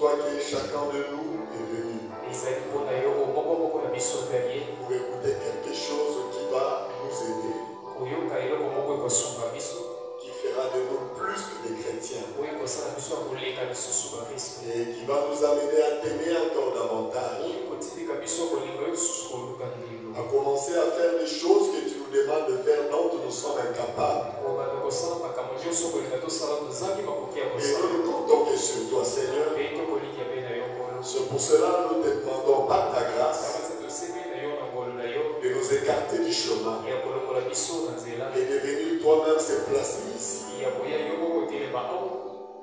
toi qui chacun de nous est venu pour écouter quelque chose qui va nous aider, qui fera de nous plus que des chrétiens et qui va nous amener à t'aimer encore davantage, à commencer à faire des choses que tu nous demandes de faire dont nous sommes incapables. Et nous ne comptons que sur toi, Seigneur. C'est pour cela que nous te demandons par ta grâce de nous écarter du chemin et de venir toi-même se placer ici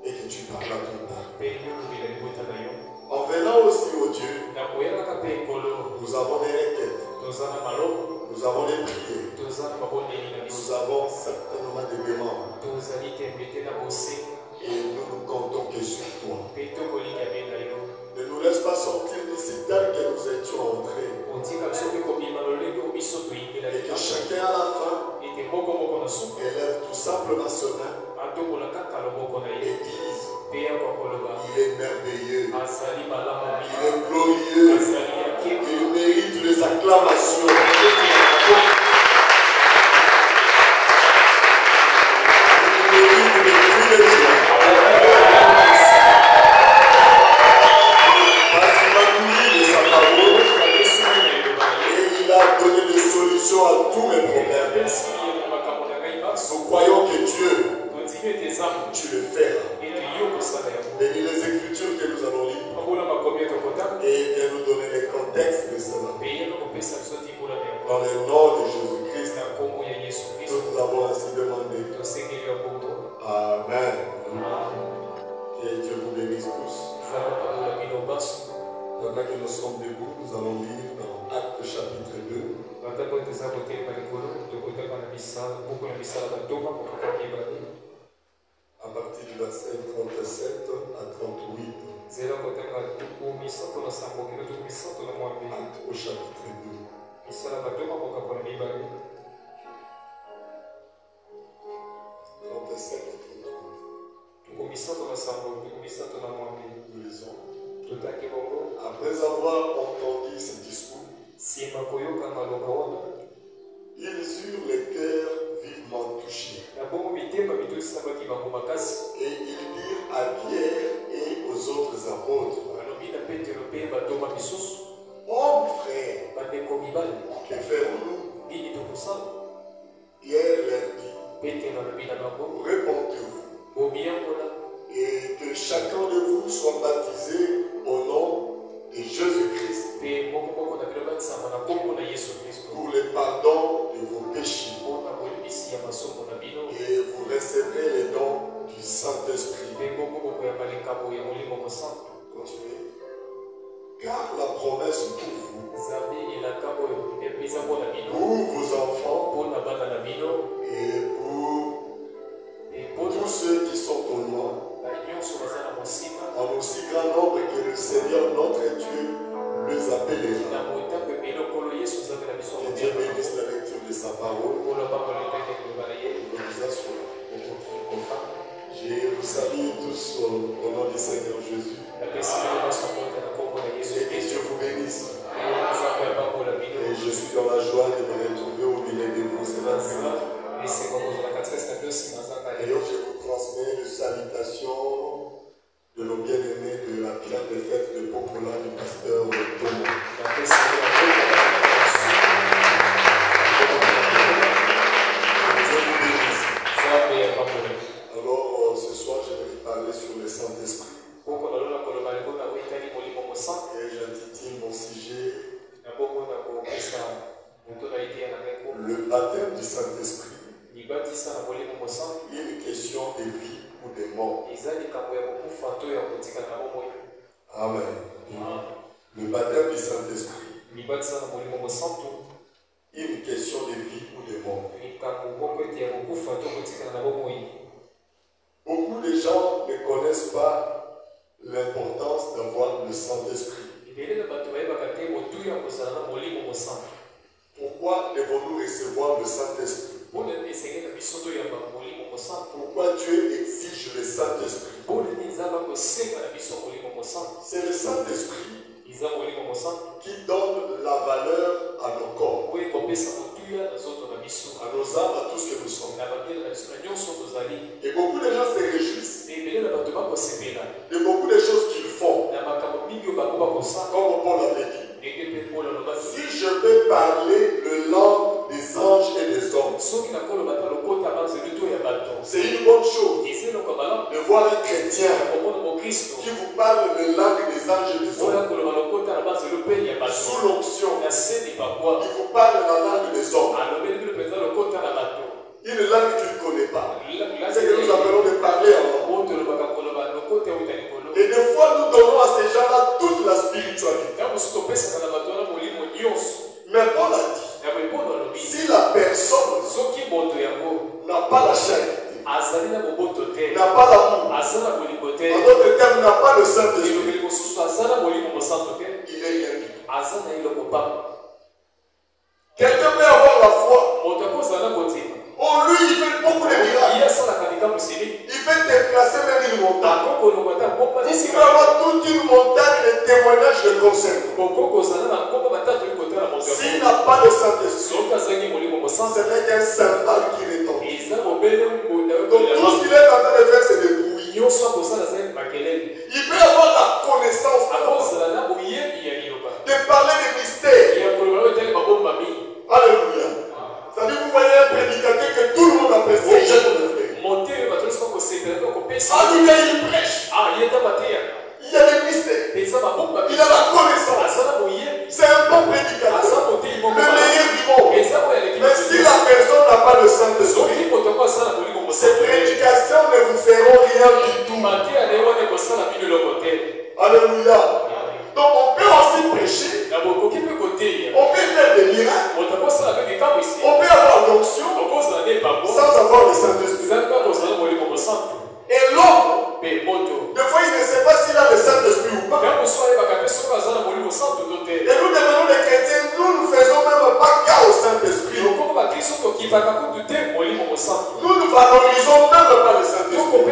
et que tu parles à ton peuple. En venant aussi au Dieu, nous avons des requêtes, nous avons des prières, nous avons certainement des demandes et nous ne comptons que sur toi. Ne nous laisse pas sortir d'ici tel que nous étions entrés et que chacun à la fin élève tout simplement ce main et dise: il est merveilleux, il est glorieux, il mérite les acclamations. À tous mes problèmes. Nous croyons que Dieu, tu le feras. Bénis les Écritures que nous allons lire et viens nous donner les contextes de cela. Dans le nom de Jésus-Christ, nous avons ainsi demandé. Amen. Que Dieu vous bénisse tous. Pendant que nous sommes debout, nous allons lire dans Actes chapitre 2. À partir du verset 37 à 38. Actes au chapitre 2. 37 à 38. Nous lisons. Après avoir entendu ce discours, ils eurent les cœurs vivement touchés. Et ils dirent à Pierre et aux autres apôtres: Hommes frères, que ferons-nous? Pierre leur dit: répondez-vous, et que chacun de vous soit baptisé au nom de Jésus-Christ pour le pardon de vos péchés, et vous recevrez les dons du Saint-Esprit. Continuez. Car la promesse pour vous, pour vos enfants et pour tous ceux qui sont au loin, en aussi grand nombre que le Seigneur notre Dieu les appellera. Que Dieu bénisse la lecture de sa parole. Je vous salue tous au nom du Seigneur Jésus. Et que Dieu vous bénisse. Et je suis dans la joie de me retrouver au milieu de vous ce matin. Et donc je vous transmets les salutations de nos bien-aimés de la pierre de fête de Popola du pasteur Thomas. Alors ce soir je vais parler sur le Saint-Esprit. Et j'intitule mon sujet le baptême du Saint-Esprit. Une question de vie ou de mort. Amen. Le baptême du Saint-Esprit. Une question de vie ou de mort. Beaucoup de gens ne connaissent pas l'importance d'avoir le Saint-Esprit. Pourquoi devons-nous recevoir le Saint-Esprit? Pourquoi Dieu exige le Saint-Esprit? C'est le Saint-Esprit qui donne la valeur à nos corps, à nos âmes, à tout ce que nous sommes. Et beaucoup de gens se réjouissent de beaucoup de choses qu'ils font, comme Paul avait dit. Si je peux parler le langue des anges et des hommes, c'est une bonne chose de voir un chrétien qui vous parle le langue des anges et des hommes. Sous l'onction, il vous parle la langue des hommes. Une langue qu'il ne connaît pas. C'est que nous appelons de parler en langue. Et des fois, nous donnons à ces gens-là toute la spiritualité. Mais Paul a dit, si la personne n'a pas la charité, n'a pas l'amour, en d'autres termes, n'a pas le Saint-Esprit, il est rien du tout. Quelqu'un peut avoir la foi. Oh, lui, il fait beaucoup de miracles. Il peut déplacer même une montagne. Vous pouvez avoir toute une montagne de témoignages le concernant. S'il n'a pas de Saint-Esprit, ce n'est qu'un cymbale qui retombe. Donc tout ce qu'il est en train de faire, c'est de bruit. Il peut avoir la connaissance de parler des mystères. Alléluia. C'est-à-dire, vous voyez un prédicateur que tout le monde apprécie. Oui, je le fais. Alléluia, il prêche. Il y a des mystères. Il a la connaissance. C'est un bon prédicateur. Le meilleur du monde. Mais si la personne n'a pas le Saint-Esprit, ces prédications ne vous feront rien du tout. Alléluia. Donc on peut aussi prêcher. On peut faire des miracles. On peut avoir l'onction sans avoir le Saint-Esprit. Et l'homme, des fois il ne sait pas s'il a le Saint-Esprit ou pas. Et nous devenons des chrétiens, nous ne faisons même pas cas au Saint-Esprit. Nous ne valorisons même pas le Saint-Esprit.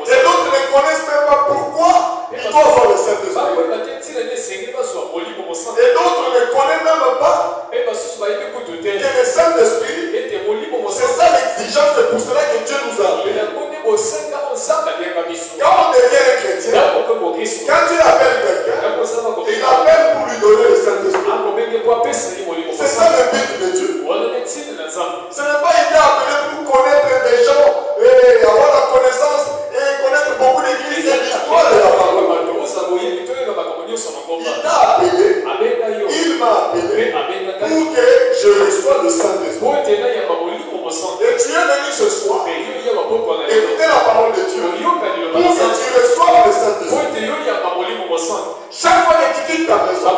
Et d'autres ne connaissent même pas pourquoi il doit avoir le Saint-Esprit. Et d'autres ne connaissent même pas que le Saint-Esprit, c'est ça l'exigence, c'est pour cela que Dieu nous a appelés. Quand on devient un chrétien, quand Dieu appelle quelqu'un, il appelle pour lui donner le Saint-Esprit. C'est ça le but de Dieu. Ce n'est pas été appelé pour connaître des gens et avoir la connaissance et connaître beaucoup d'églises et l'histoire de la parole. Il t'a appelé, il m'a appelé pour que je reçoive le Saint-Esprit. Et tu es venu ce soir écouter la parole de Dieu pour que tu reçoives le Saint-Esprit. Chaque fois que tu quittes ta maison,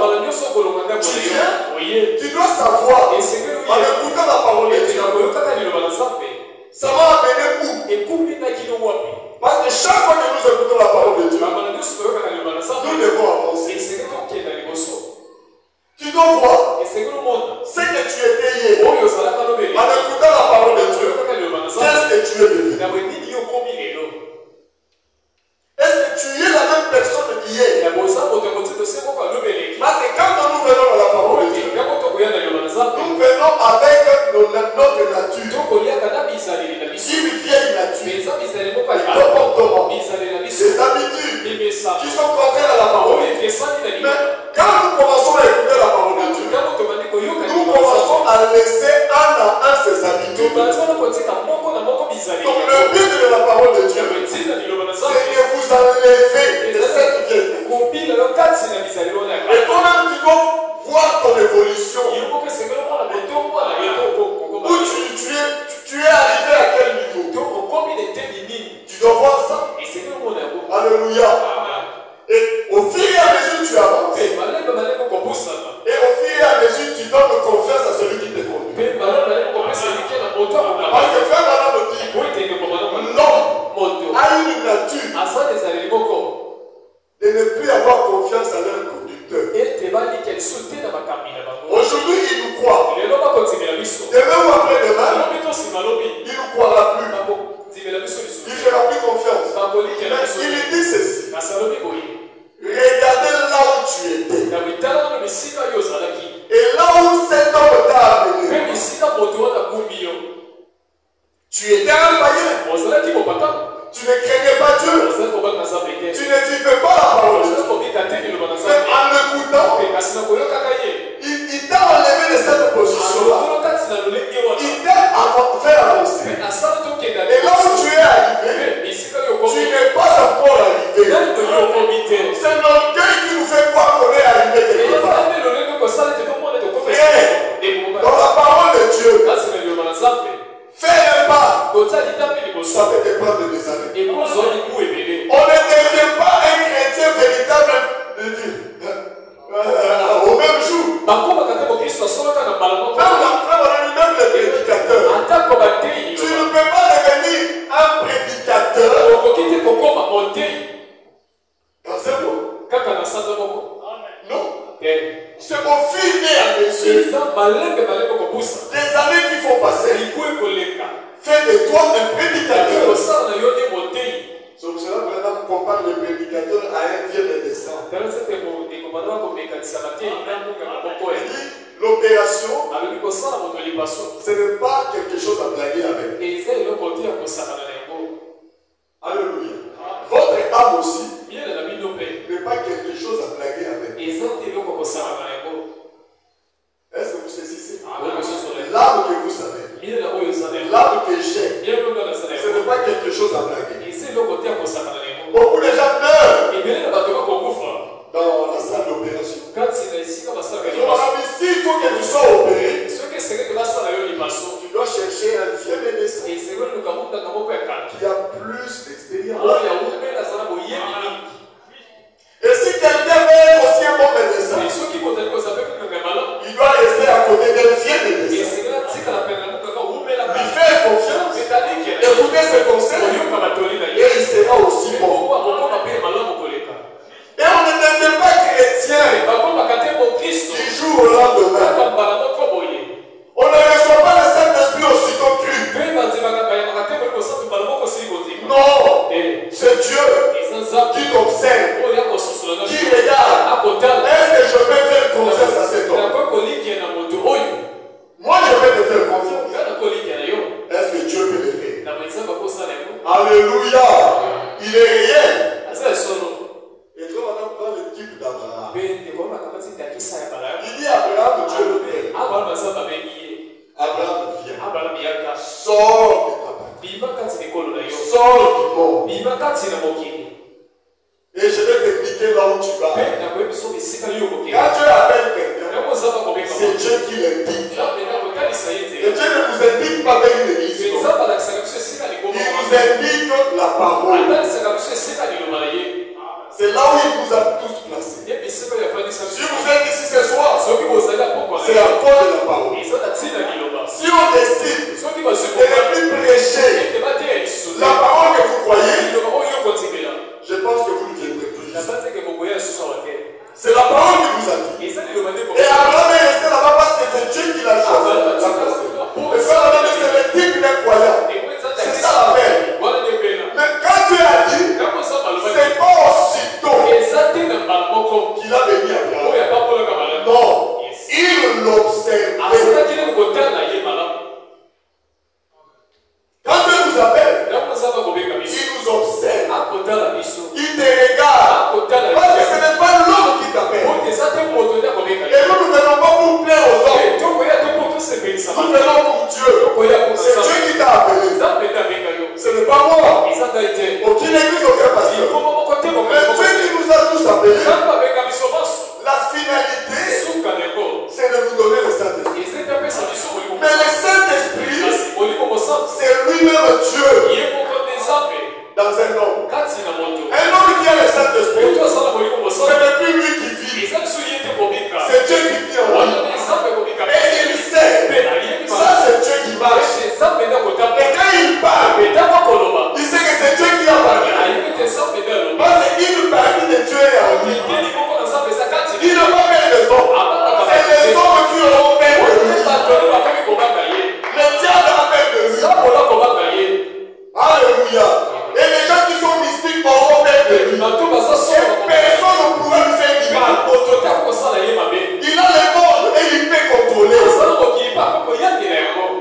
tu viens, tu dois savoir, en écoutant la parole de Dieu, ça va amener où? Parce que chaque fois que nous écoutons la parole de Dieu, nous devons avancer. Tu dois voir ce que tu étais hier. En écoutant la parole de Dieu, qu'est-ce que tu es devenu? Est-ce que tu es la même personne d'hier? Parce que quand nous venons à la parole de Dieu, nous venons avec notre nature. Une vieille nature. Des comportements. Des habitudes qui sont contraires à la parole. Mais quand nous commençons à écouter la parole de Dieu, nous commençons à laisser un à un ces habitudes. Donc le but de la parole de Dieu, c'est de vous enlever de cette vieille nature. Et toi-même, tu dois voir ton évolution. Où tu es arrivé à quel niveau? Tu dois voir ça. Alléluia. Et au fur et à mesure tu avances. Et au fur et à mesure tu donnes confiance à celui qui te conduit. Parce que frère Madame me dit, l'homme a une nature de ne plus avoir confiance à leur conducteur. Aujourd'hui il nous croit. Demain ou après-demain, il ne nous croira plus. Il ne fera plus confiance. il dit ceci. Regardez là où tu étais. Et là où cet homme t'a amené. Tu étais un païen. Tu ne craignais pas Dieu. Tu ne vivais pas la parole de Dieu. Mais en l'écoutant, il t'a enlevé de cette position-là. Il t'a fait avancer. Et là où tu es arrivé, tu n'es pas encore arrivé. C'est l'orgueil qui nous fait croire qu'on est arrivé quelque part. Frère, dans la parole de Dieu, fais un pas. Ça peut te prendre des années. On ne devient pas un chrétien véritable de Dieu. Au même jour. Même le prédicateur. Tu ne peux pas devenir un prédicateur dans un mot. Non. C'est au fil et à mesure des années qu'il faut passer. Fais de toi un prédicateur. C'est pour cela que maintenant on compare le prédicateur à un vieux médecin. L'opération, ce n'est pas quelque chose à blaguer avec. Alléluia. Votre âme aussi n'est pas quelque chose à blaguer avec. Est-ce que vous saisissez? L'âme que vous savez, l'âme que j'ai, ce n'est pas quelque chose à blaguer. Beaucoup de gens meurent dans la salle d'opération. S'il faut que tu sois opéré, tu dois chercher un vieux médecin qui a plus d'expérience. Et si quelqu'un veut être aussi un bon médecin, il doit rester à côté d'un vieux médecin. Lui faire confiance, écouter ses conseils, et il sera aussi bon. Et on ne devient pas chrétien du jour au lendemain. On ne reçoit pas le Saint-Esprit aussitôt cru. Non, c'est Dieu qui t'observe, qui regarde. Est-ce que je vais faire confiance à cet homme? Moi, je vais te faire confiance. Est-ce que Dieu peut le faire? Alléluia. Il est réel. Et toi, maintenant, prends le type d'Abraham. Il dit Abraham, Dieu le Père. Abraham vient. Sors de ta patrie. Sors du monde. Et je vais t'indiquer là où tu vas. Quand Dieu appelle quelqu'un, c'est Dieu qui l'indique. Et Dieu ne vous indique pas avec une église. Il vous indique la parole. C'est là où il vous a tous placés. Si vous êtes ici ce soir, c'est à cause de la parole. Si on décide de ne plus prêcher la parole que vous croyez, je pense que vous ne viendrez plus. C'est la parole qui vous a dit. Et Abraham est resté là-bas parce que c'est Dieu qui l'a choisi. Et ça, c'est le type d'incroyable. C'est ça la paix. Mais quand Dieu a dit, c'est pas aussitôt qu'il a béni Abraham. Non, il l'observe. Quand Dieu nous appelle, il nous observe. Il te regarde. Parce que ce n'est pas l'homme qui t'appelle. Et nous ne venons pas pour plaire aux hommes. Nous venons pour Dieu. C'est Dieu qui t'a appelé. Ce n'est pas moi. Aucune église, aucun pasteur. Mais Dieu qui nous a tous appelés. La finalité, c'est de nous donner le Saint-Esprit. Mais le Saint-Esprit, c'est lui-même Dieu dans un homme. Un homme qui a le personne ne pourra lui faire du mal. Il a le monde et il peut contrôler.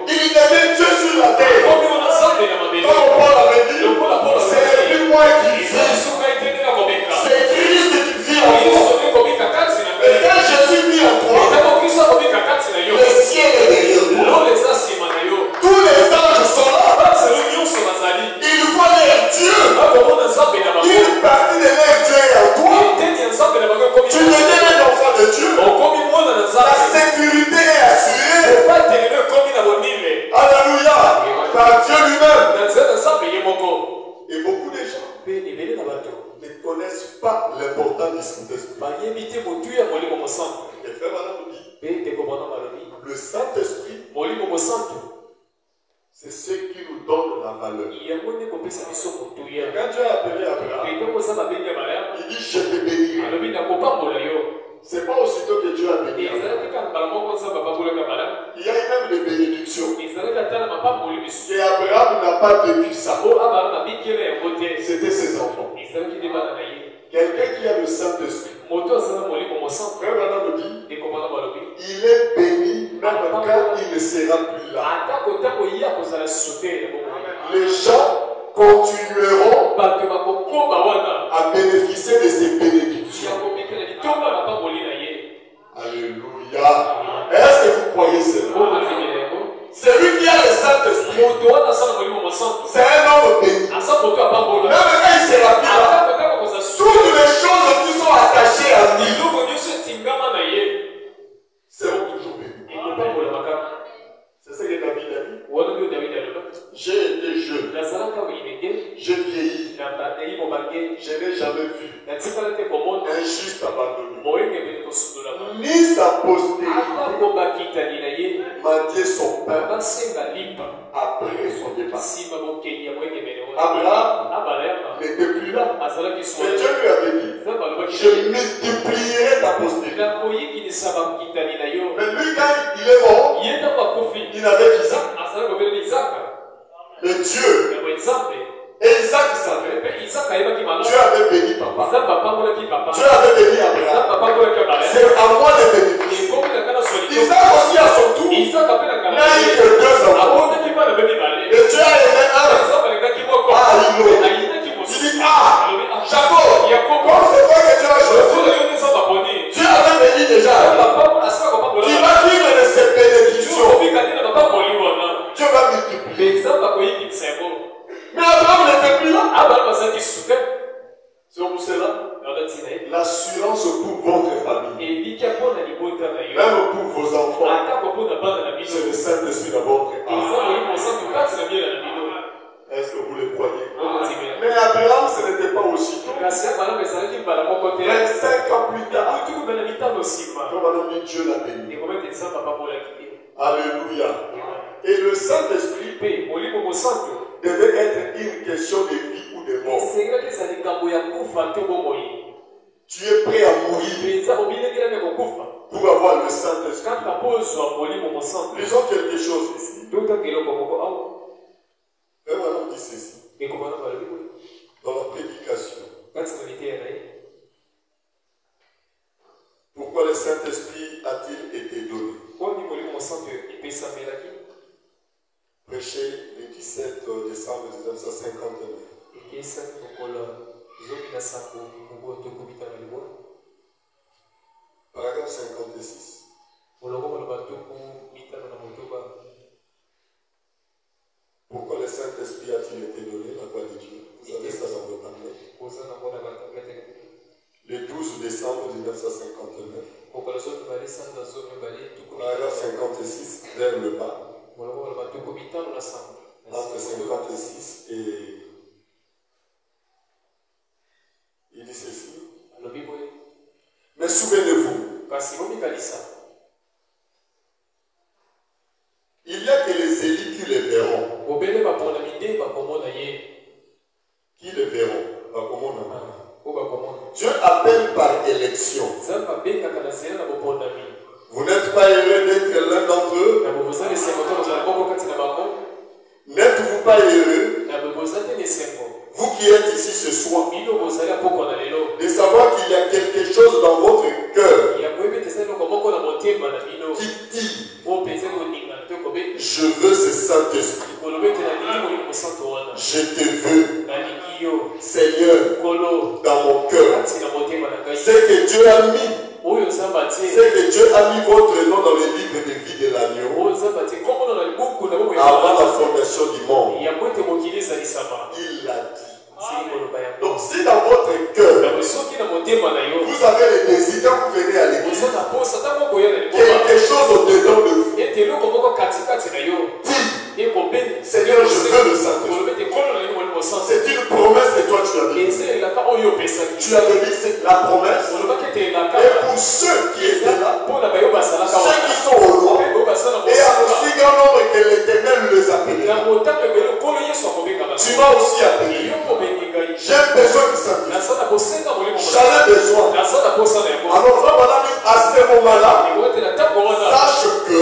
Il devient Dieu sur la terre. Comme Paul avait dit, c'est plus moi qui vis. C'est Christ qui vit en moi. Et quand Jésus vit en toi, le ciel est derrière toi. Tous les anges sont là. Ils voient leur Dieu. Une partie de leur Dieu est en toi. Tu deviens un enfant de Dieu. La sécurité est assurée. Alléluia. Par Dieu lui-même. Et beaucoup de gens ne connaissent pas l'importance du Saint-Esprit. Et frère Madame nous dit, le Saint-Esprit, c'est ce qui nous donne la valeur. Quand Dieu a appelé Abraham, il dit je te bénis. C'est pas aussitôt que Dieu a béni. Il y a même des bénédictions. Et Abraham n'a pas vécu ça. C'était ses enfants. Quelqu'un qui a le Saint-Esprit, frère Branham nous dit, il est béni même quand il ne sera plus là. Les gens continueront à bénéficier de ces bénédictions. Alléluia. Est-ce que vous croyez cela? Celui qui a le Saint-Esprit, c'est un homme béni. Même quand il sera plus là, toutes les choses qui sont attachées à lui seront toujours bénies. C'est ce que David a dit. J'ai été jeune. J'ai vieilli. Je n'ai jamais vu un juste abandonné. Ni sa postérité mendier son pain après son départ. Abraham n'était plus là. Mais Dieu lui avait dit, je multiplierai ta postérité. Mais lui, quand il est mort, il avait Isaac. Mais Dieu, et Isaac savait, Dieu avait béni papa. Dieu avait béni Abraham. C'est à moi de bénéficier. Isaac aussi à son tour n'a eu que 2 enfants. Et Dieu a aimé un. Il dit, Jacob, comme c'est toi que Dieu a choisi, Dieu avait béni déjà. Tu vas vivre de ces bénédictions. Dieu va multiplier. Mais Abraham n'était plus là. C'est pour cela, l'assurance pour votre famille, même pour vos enfants, c'est le Saint-Esprit de votre âme. Est-ce que vous le croyez? Mais Abraham, ce n'était pas aussi tôt. 25 ans plus tard, Dieu l'a béni. Alléluia. Et le Saint-Esprit devait être une question de vie ou de mort. Tu es prêt à mourir pour avoir le Saint-Esprit. Lisons quelque chose ici. Et voilà, on dit ceci. Dans la prédication. Pourquoi le Saint-Esprit a-t-il été donné? Prêché le 17 décembre 1959. Paragraphe 56. Pourquoi le Saint-Esprit a-t-il été donné? La voix de Dieu. Vous avez ça dans vos tablettes. Le 12 décembre 1959. Paragraphe 56, vers le bas. Entre 56 et... Il dit ceci. Mais souvenez-vous, il n'y a que les élites qui les verront. Qui les verront? Dieu appelle par élection. Vous n'êtes pas heureux d'être l'un d'entre eux? N'êtes-vous pas heureux? Vous qui êtes ici ce soir, dans votre cœur qui dit je veux ce Saint-Esprit. Je te veux, Seigneur, dans mon cœur. C'est que Dieu a mis. C'est que Dieu a mis votre nom dans le livre de vie de l'agneau avant la fondation du monde. Il l'a dit. Donc si dans votre cœur vous avez le désir, quand vous venez à l'église, quelque chose au-dedans de vous dit, Seigneur, je veux le Saint-Esprit. C'est une promesse que toi tu as dit. Tu avais dit c'est la promesse. Et pour ceux qui étaient là, ceux qui sont au loin, et à aussi grand nombre que l'Éternel les appelait. Tu m'as aussi appelé. J'ai besoin du Saint-Esprit. J'en ai besoin. Alors, madame, à ce moment-là, sache que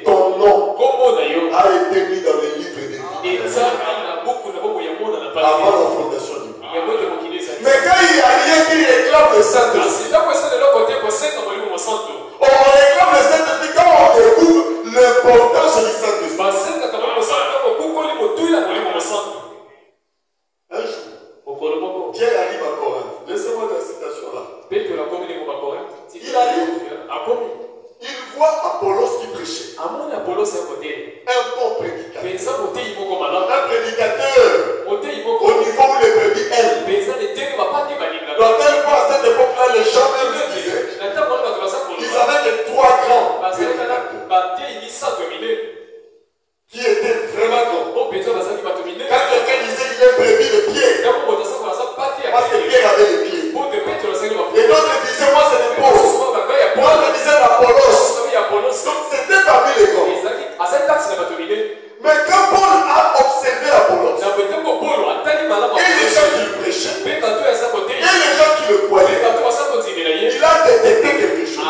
ton nom a été mis dans les livres de vie avant la fondation du monde. Mais quand il n'y a rien qui réclame le Saint-Esprit, on réclame le Saint-Esprit quand on découvre l'importance du Saint-Esprit. Un jour, Pierre arrive à Corinthe. Laissez-moi la citation là. Il arrive. Il voit Apollos qui prêchait. Un bon prédicateur. Un prédicateur au niveau où les brebis aiment. Dans tel point à cette époque-là, les gens même disaient ils avaient que 3 grands qui étaient vraiment grands. Quand quelqu'un disait il est brebis de Pierre, parce que Pierre avait les pieds. Et d'autres disaient moi c'est des pauvres. Moi je disais Apollos. Donc c'était parmi les grands. Mais quand Paul a observé Apollos, et les gens qui le prêchaient, et les gens qui le croyaient, il a détecté quelque chose.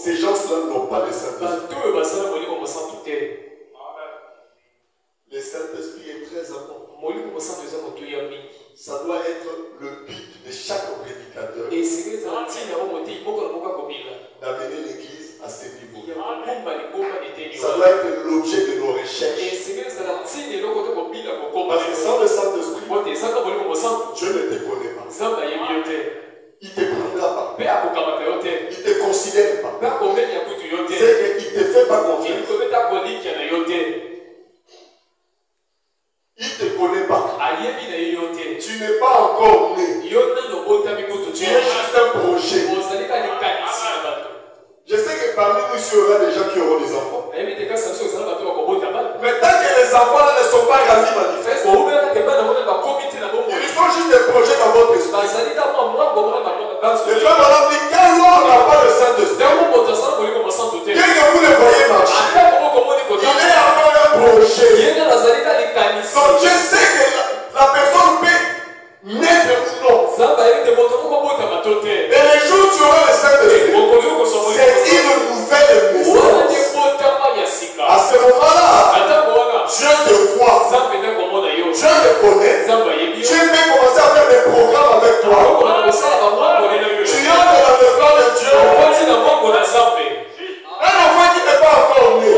Ces gens-là n'ont pas le Saint-Esprit. Le Saint-Esprit est très important. Ça doit être le but de chaque prédicateur d'amener l'église à ce niveau. Ça doit être l'objet de nos recherches. Parce que sans le Saint-Esprit, Dieu ne te connaît pas. Il ne te prendra pas. Il ne te considère pas. C'est qu'il ne te fait pas confiance. Il ne te connaît pas. Tu n'es pas encore né. Tu es juste un projet. Je sais que parmi nous, il y aura des gens qui auront des enfants. Mais tant que les enfants ne sont pas quasi manifestes, ils sont juste des projets dans votre esprit. Les frères madame dit quand l'on n'a pas le Saint-Esprit, dès que vous le voyez marcher, il est encore un projet. Donc je sais que la personne peut naître ou non. Et les jours où tu auras le Saint-Esprit, c'est une nouvelle naissance. À ce moment-là, Dieu te voit, Dieu te connaît, Dieu peut commencer à faire des programmes avec toi. Tu entres dans le plan de Dieu. Un enfant qui n'est pas encore né,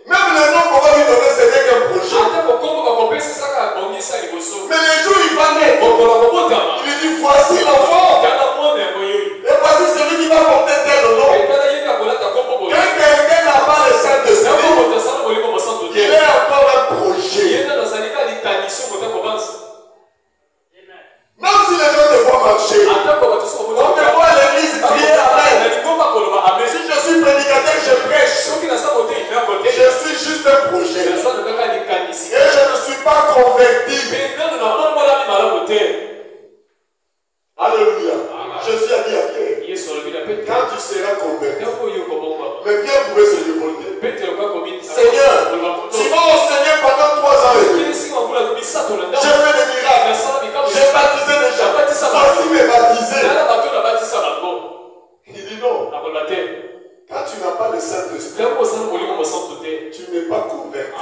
même le nom qu'on va lui donner, c'est qu'un projet. Mais le jour où il va naître, il lui dit voici l'enfant. Et voici celui qui va porter tel nom. Quand quelqu'un n'a pas le Saint-Esprit, il est encore un projet. Même si les gens te voient marcher, on te voit à l'église prier Amen. Si je suis prédicateur, je prêche. Je suis juste un projet. Et je ne suis pas converti. Alléluia. Je suis à dire à Pierre, quand tu seras converti, mais Pierre pouvait se révolter. Seigneur, tu m'as enseigné pendant 3 ans et demi. J'ai fait des miracles. J'ai baptisé des gens. Voici mes baptisés. Il dit non. Quand tu n'as pas le Saint-Esprit, tu n'es pas converti.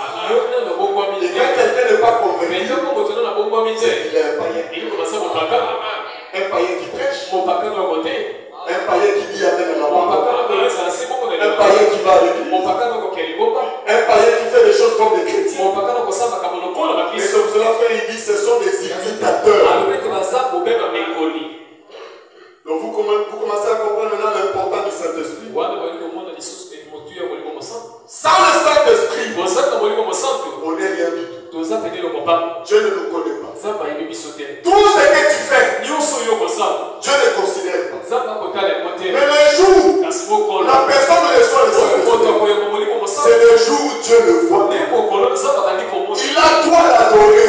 Et quand quelqu'un n'est pas converti, il est un païen. Un païen qui prêche. Un païen qui dit avec la parole. Un païen qui va avec lui. Un païen qui fait des choses comme des chrétiens. Et c'est pour cela qu'il dit ce sont des imitateurs. Donc vous commencez à comprendre maintenant l'importance du Saint-Esprit. Sans le Saint-Esprit, on n'est rien du tout. Dieu ne nous connaît pas. Tout ce que tu fais, Dieu ne considère pas. Mais le jour, la personne reçoit le Saint-Esprit, c'est le jour où Dieu le voit. Il a droit d'adorer.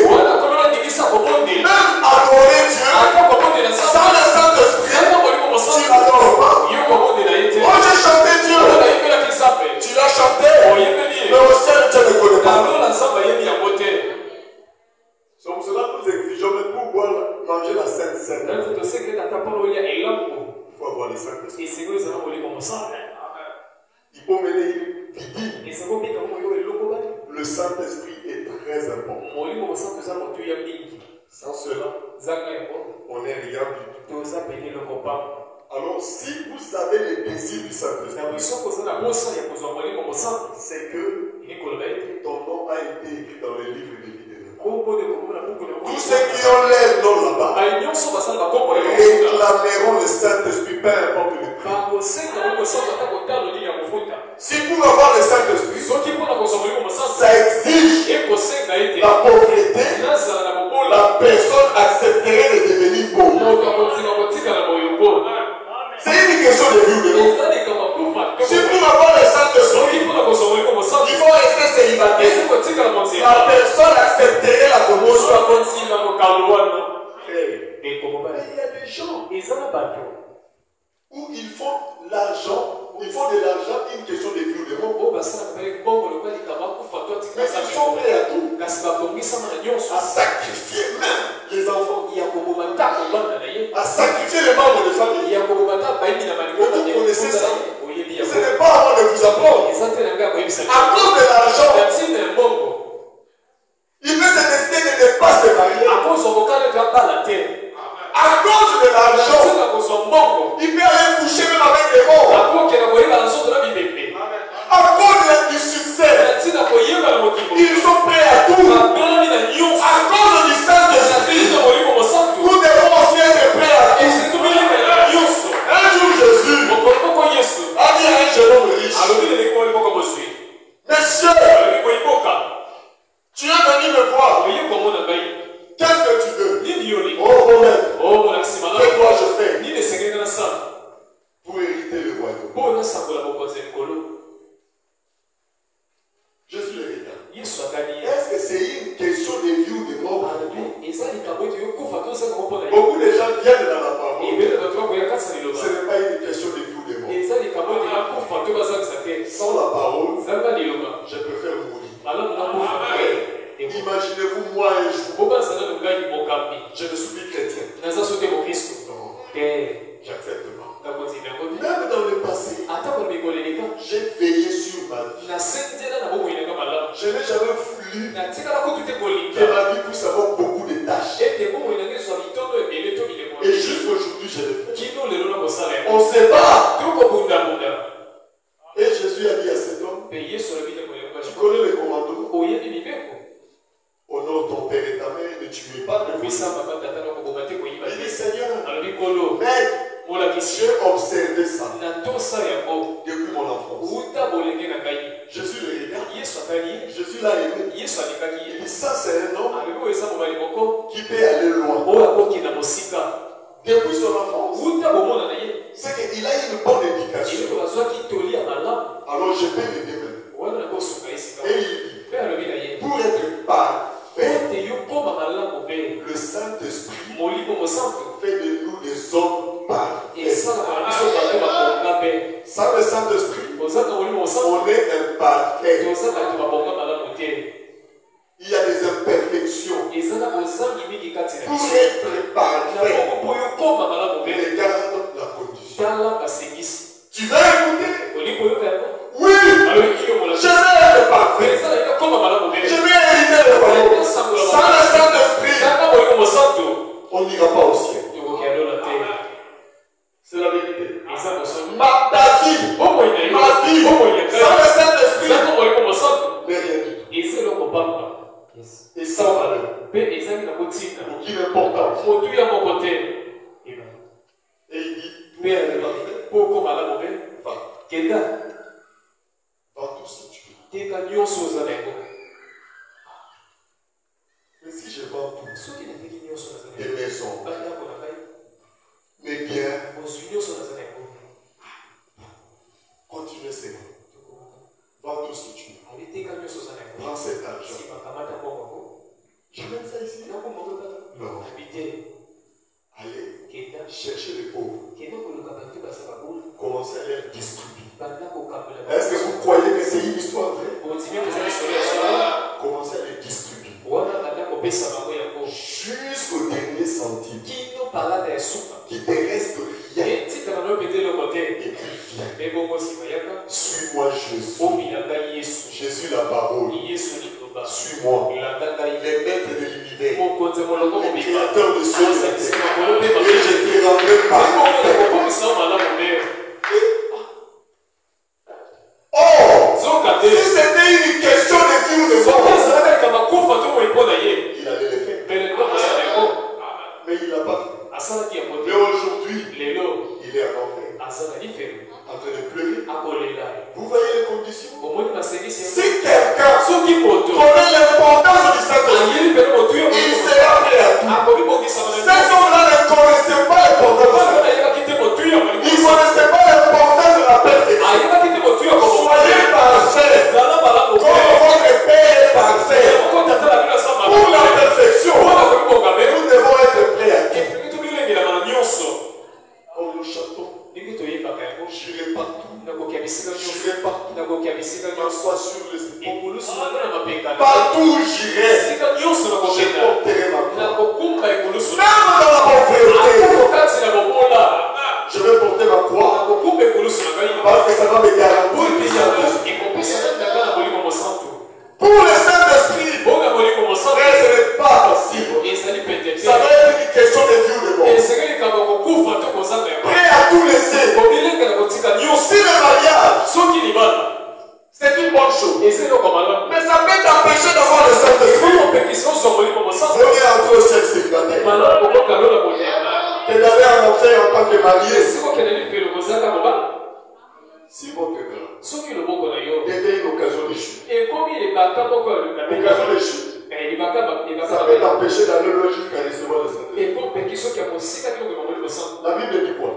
Même adorer Dieu sans le Saint-Esprit, tu n'adores pas. Oh, j'ai chanté Dieu. Tu l'as chanté. Mais au ciel, Dieu ne connaît pas. C'est pour cela que nous exigeons, mais pour boire, manger la Sainte Seine, il faut avoir le Saint-Esprit. Il faut mener une vie. Le Saint-Esprit est très important. Sans cela, on n'est rien du tout. Alors, si vous avez les désirs du Saint-Esprit, c'est que ton nom a été écrit dans le livre de vie de Dieu. Tous ceux qui ont leur nom là-bas réclameront le Saint-Esprit, peu importe le prix. Si pour avoir le Saint-Esprit, ça exige la pauvreté, la personne accepterait de devenir pauvre. C'est une question de vie ou de mort. Si pour avoir le Saint-Esprit, il faut rester célibataire, la personne accepterait la promotion. Mais il y a des gens où il faut l'argent, il faut de l'argent, une question de vie ou de mort. Mais ils sont prêts à tout, à sacrifier même les enfants, à sacrifier les membres de famille. Vous connaissez ça? Ce n'est pas avant de vous apprendre. À cause de l'argent, il veut se décider de ne pas se marier. À cause de l'argent, il peut aller coucher même avec des morts. À cause du succès, ils sont prêts à tout. À cause du Saint-Esprit, nous devons aussi être prêts à tout. Un jour, Jésus a dit à un jeune homme riche, Monsieur, tu es venu me voir. Qu'est-ce que tu veux? Oh mon maître, que dois-je faire pour hériter le royaume? Jésus le regarde. Est-ce que c'est une question de vie ou de mort? Beaucoup de gens viennent dans la parole. Ce n'est pas une question de vie ou de mort. Sans la parole, je préfère mourir. Imaginez-vous moi un jour, je ne suis plus chrétien. Non, j'accepte pas. Même dans le passé, j'ai veillé sur ma vie. Je n'ai jamais voulu que ma vie puisse avoir beaucoup de tâches. Et jusqu'aujourd'hui, je le fais. On se bat. Et Jésus a dit à cet homme, tu connais le commandement? Honore ton père et ta mère, ne tuez pas. Il dit, Seigneur, mais j'ai observé ça depuis mon enfance. Jésus le regarde. Jésus l'a aimé. Il dit, ça c'est un homme qui peut aller loin. Depuis son enfance, c'est qu'il a une bonne éducation. Alors je peux l'aider même. Et il dit, pour être parfait, le Saint-Esprit fait de nous des hommes parfaits. Sans le Saint-Esprit, on est imparfait. Il y a des imperfections. Pour être parfait, regarde la condition. Tu veux écouter? Oui, je vais être parfait. Je vais hériter le royaume. Sans le Saint-Esprit, on n'ira pas au ciel. Et il dit, va. Va tout ce que tu veux. Mais si je vends tout, des maisons, mes biens, continue Seigneur. Vends tout ce que tu veux. Prends cet argent. J'amène ça ici. Non. Allez chercher les pauvres. Commencez à les distribuer. Est-ce que vous croyez que c'est une histoire vraie? Commencez à les distribuer. Jusqu'au dernier centime. Qui te reste rien. Et puis viens. Suis-moi Jésus. Jésus la parole. Suis-moi. Les maîtres de l'univers. Les créateurs de cieux et de terre. Et je te rendrai parfait. Si c'était une question de vie ou de mort, il allait le faire. Mais il n'a pas fait. Mais aujourd'hui, il est en enfer. En train de pleurer. Vous voyez les conditions? Si quelqu'un connaît l'importance du Saint-Esprit, il sera prêt à tout. Ces hommes-là ne connaissaient pas l'importance du Saint-Esprit. Ils ne connaissaient pas l'importance de la perfection. Soyez parfaits comme votre Père est parfait. Pour la perfection, nous devons être prêts à tout. Comme nous chantons, j'irai partout. J'irai partout. M'assois sur les épaules. Partout où j'irai, je porterai ma croix. Même dans la pauvreté, je vais porter ma croix. Parce que ça va me garantir. Pour le Saint-Esprit, ce n'est pas facile. Ça va être une question de vie ou de mort. Prêt à tout laisser. Si le mariage, c'est une bonne chose. Mais ça peut t'empêcher d'avoir le Saint-Esprit. Venez entrer au ciel célibataire. Et d'aller en enfer en tant que marié. Si votre grand devient une occasion de chute. Occasion de chute. Ça peut t'empêcher d'aller loin jusqu'à recevoir le Saint-Esprit. La Bible dit quoi?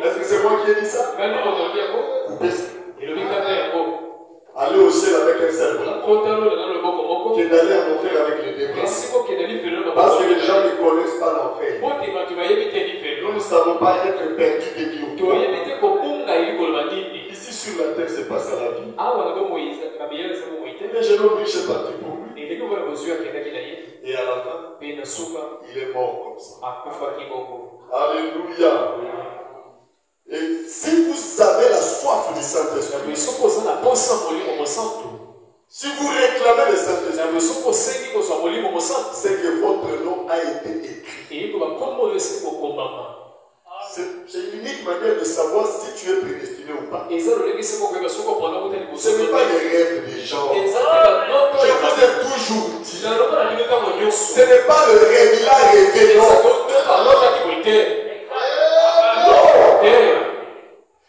Est-ce que c'est moi qui ai dit ça? Coupez ça. Aller au ciel avec un seul bras. Que d'aller en enfer avec les deux bras. Parce que les gens ne connaissent pas l'enfer. Nous ne savons pas être perdus de Dieu. Ici sur la terre, c'est pas ça la vie. Mais je l'oublie, je suis parti pour lui. Et à la fin, il est mort comme ça. Alléluia. Et si vous avez la soif du Saint-Esprit, si vous réclamez le Saint-Esprit, c'est que votre nom a été écrit. C'est l'unique manière de savoir si tu es prédestiné ou pas. Ce n'est pas les rêves des gens. Je vous ai toujours dit. Ce n'est pas le rêve, il a rêvé, non.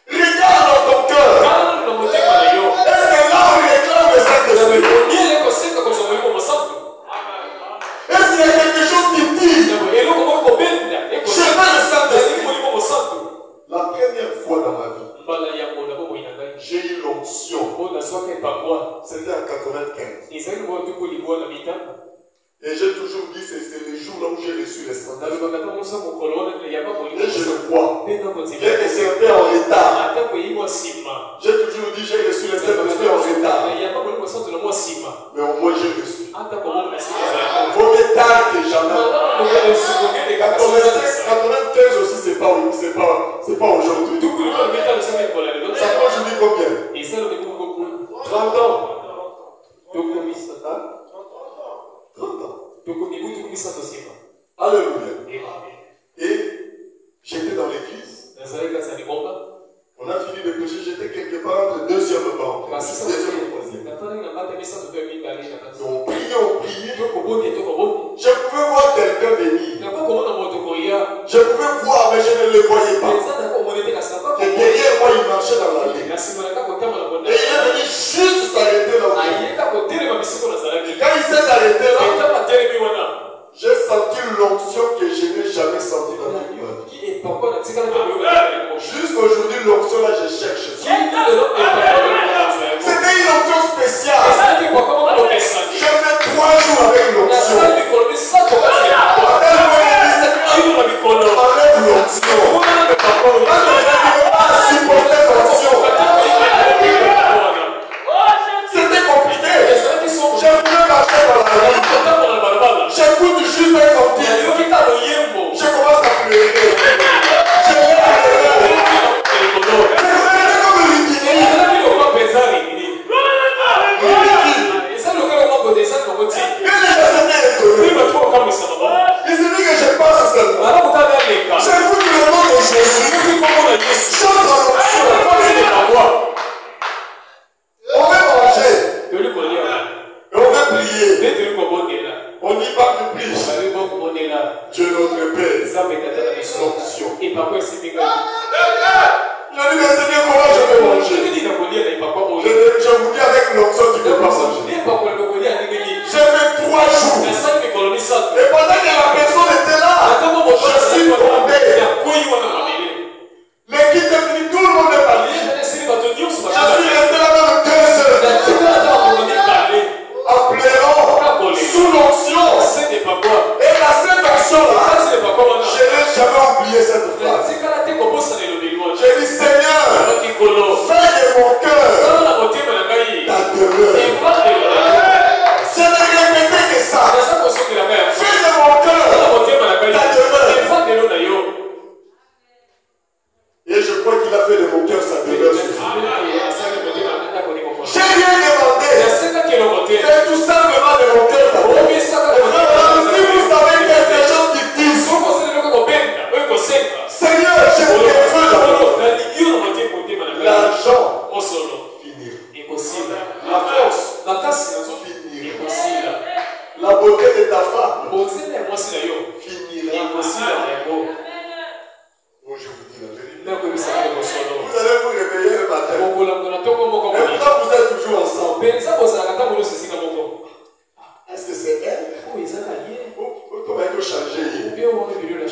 Regarde dans ton cœur. Est-ce que là on réclame le Saint-Esprit? Est-ce qu'il y a quelque chose qui dit je veux le Saint-Esprit? La première fois dans ma vie, j'ai eu l'onction. C'était en 95. Et j'ai toujours dit que c'est le jour là où j'ai reçu le Saint-Esprit. Et je le crois. Bien que c'était en retard. J'ai toujours dit que j'ai reçu le Saint-Esprit en retard. Mais au moins j'ai reçu. Vaut mieux tard que jamais. 95 aussi, c'est pas aujourd'hui. Ça fait aujourd'hui combien? 30 ans. 30 ans. Alléluia. Et j'étais dans l'église. On a fini de prêcher, j'étais quelque part entre deuxième banc. Deuxième et troisième. On priait. Je pouvais voir quelqu'un venir. Je pouvais voir, mais je ne le voyais pas. Et derrière moi, il marchait dans l'allée. Et il est venu juste s'arrêter là où il est. Quand il s'est arrêté là, j'ai senti l'onction que je n'ai jamais sentie dans ma vie. Jusqu'aujourd'hui, l'onction là, je cherche. C'était une onction spéciale. J'ai fait 3 jours avec l'onction. Enlève l'onction. C'était compliqué. J'ai voulu marcher dans la rue. J'écoute juste un cantique. Je commence à pleurer. Je vais pleurer. C'est comme le liquide. Il se dit que je passe seulement. J'écoute le nom de Jésus. Chante en onction. On veut manger. Et on veut prier. On n'y va plus plus. Dieu notre Père. L'onction. Je dis, mais Seigneur, comment je vais manger? Je vous dis avec l'onction, tu ne peux pas manger. J'ai fait 3 jours. Et pendant que la personne était là, je suis tombé. L'équipe est finie, tout le monde est parti. Je suis resté là-bas 2 heures. En pleurant, sous l'onction. Et la seule onction là, je n'ai jamais oublié cette phrase. J'ai dit, Seigneur, fais de mon cœur ta demeure. Je n'ai répété que ça. Fais de mon cœur ta demeure. Et je crois qu'il a fait de mon cœur sa demeure. J'ai rien demandé. Fais tout simplement de mon cœur ta demeure. Si vous avez quelque chose qui dit, Seigneur, je te veux l'argent finira. La force finira. La beauté de ta femme finira. Bon, je vous dis la vérité. Vous allez vous réveiller le matin. Et pourquoi vous êtes toujours ensemble? Est-ce que c'est elle? Comment elle peut changer? Non, elle n'a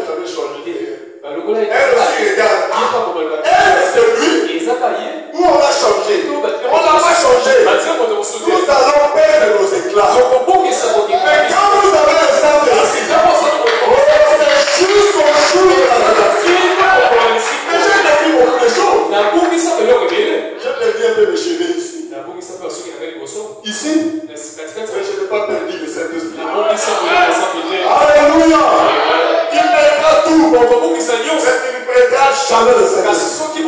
jamais changé. Elle aussi regarde. Elle, c'est lui. Où on a changé? On n'a pas changé. Nous allons perdre nos éclats. Mais quand vous avez le Saint-Esprit, c'est juste au jour de la rédaction. Mais j'ai dit beaucoup de choses. Je t'ai dit un peu mes cheveux ici. Ici, mais je n'ai pas perdu le Saint-Esprit. Alléluia. Il perdra tout. Mais il ne perdra jamais le Saint-Esprit.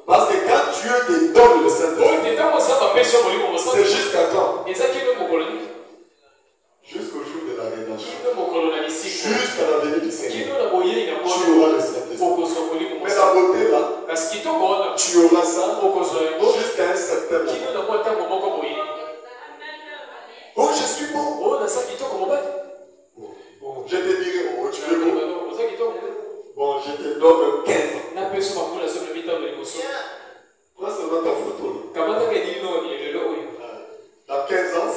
Parce que quand Dieu te donne le Saint-Esprit, c'est jusqu'à quand? Jusqu'au jour de la rédemption. Jusqu'à la venue du Seigneur. Tu auras le Saint-Esprit. Mais la beauté là, tu auras ça jusqu'à un certain moment. Oh, je suis beau. Je te dirai, oh, tu es beau. Bon, je te donne 15 ans. Toi seulement ta photo. Dans 15 ans,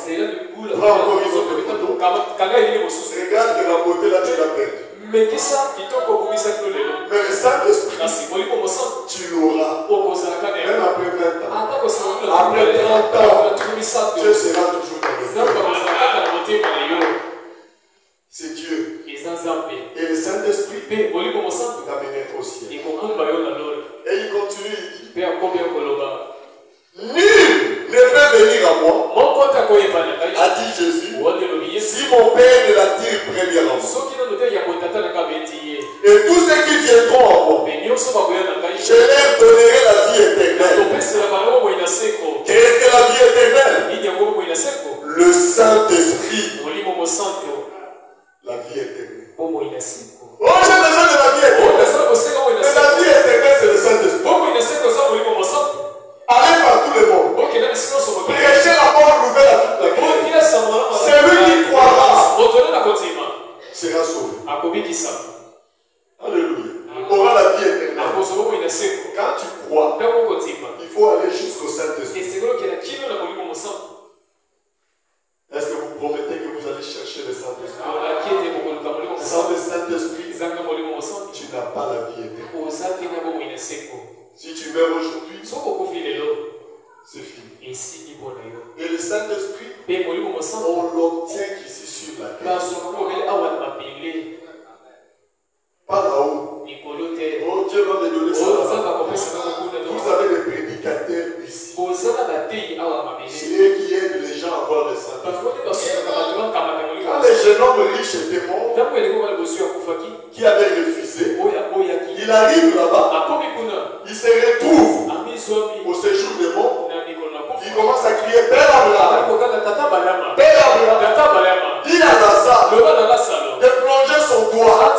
prends encore une autre photo. Regarde que la beauté là, tu l'as perdue. Mais le Saint-Esprit, tu l'auras. Même après 20 ans. Après 30 ans, Dieu sera toujours dans le cœur. C'est Dieu. Et le Saint-Esprit t'amène au ciel. Et il continue, il dit, nul ne peut venir à moi, a dit Jésus, si mon Père ne l'attire premièrement. Et tous ceux qui viendront à moi, je leur donnerai la vie éternelle. Qu'est-ce que la vie éternelle? Le Saint-Esprit. La vie éternelle. Oh, j'ai besoin de la vie éternelle. Mais la vie éternelle, c'est le Saint-Esprit. Allez par tout le monde. Prêchez la bonne nouvelle à toute la terre. Celui qui croira sera sera sauvé. Alléluia. Aura la vie éternelle. Quand tu crois, il faut aller jusqu'au Saint-Esprit. Est-ce que vous promettez que vous allez chercher le Saint-Esprit? Sans le Saint-Esprit, tu n'as pas la vie éternelle. Si tu meurs aujourd'hui, c'est fini. Et le Saint-Esprit, on l'obtient ici sur la terre. Pas là-haut. Oh, Dieu va me donner ça. Vous avez des prédicateurs ici. C'est eux qui aident les gens à voir le Saint-Esprit. Quand les jeunes hommes riches étaient morts, qui avaient refusé, il arrive là-bas, il se retrouve au séjour des morts, il commence à crier Père Abraham, Père Abraham, il a Lazare de plonger son doigt.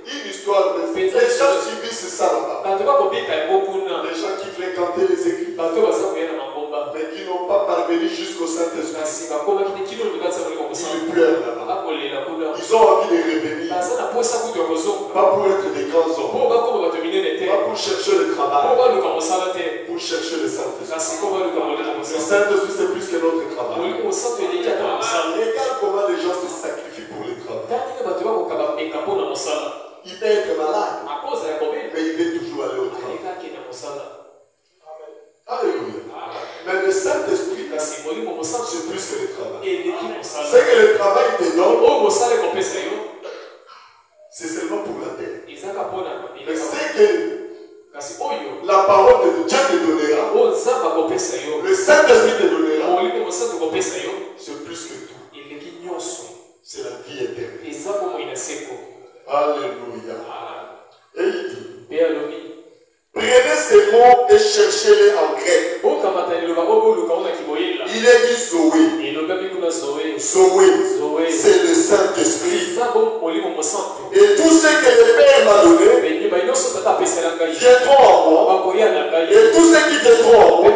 Une histoire de les gens subissent ça là-bas. Les gens qui fréquentaient les églises, mais qui n'ont pas parvenu jusqu'au Saint-Esprit. Ils pleurent là-bas. Ils ont envie de revenir. Pas pour être des grands hommes. Pas pour chercher le travail. Pour chercher le Saint-Esprit. Le Saint-Esprit, c'est plus que notre travail. Regarde comment les gens se sacrifient pour le travail. Il peut être malade, mais il veut toujours aller au travail. Alléluia. Mais le Saint-Esprit, c'est plus que le travail. C'est que le travail te donne, c'est seulement pour la terre. Mais c'est que la parole de Dieu te donnera, le Saint-Esprit te donnera, c'est plus que tout. C'est la vie éternelle. Alléluia. Et il dit, prenez ces mots et cherchez-les en grec. Il est dit Zoé. Zoé, c'est le Saint-Esprit. Et tout ce que le Père m'a donné viendront en moi. Et tous ceux qui viendront en moi,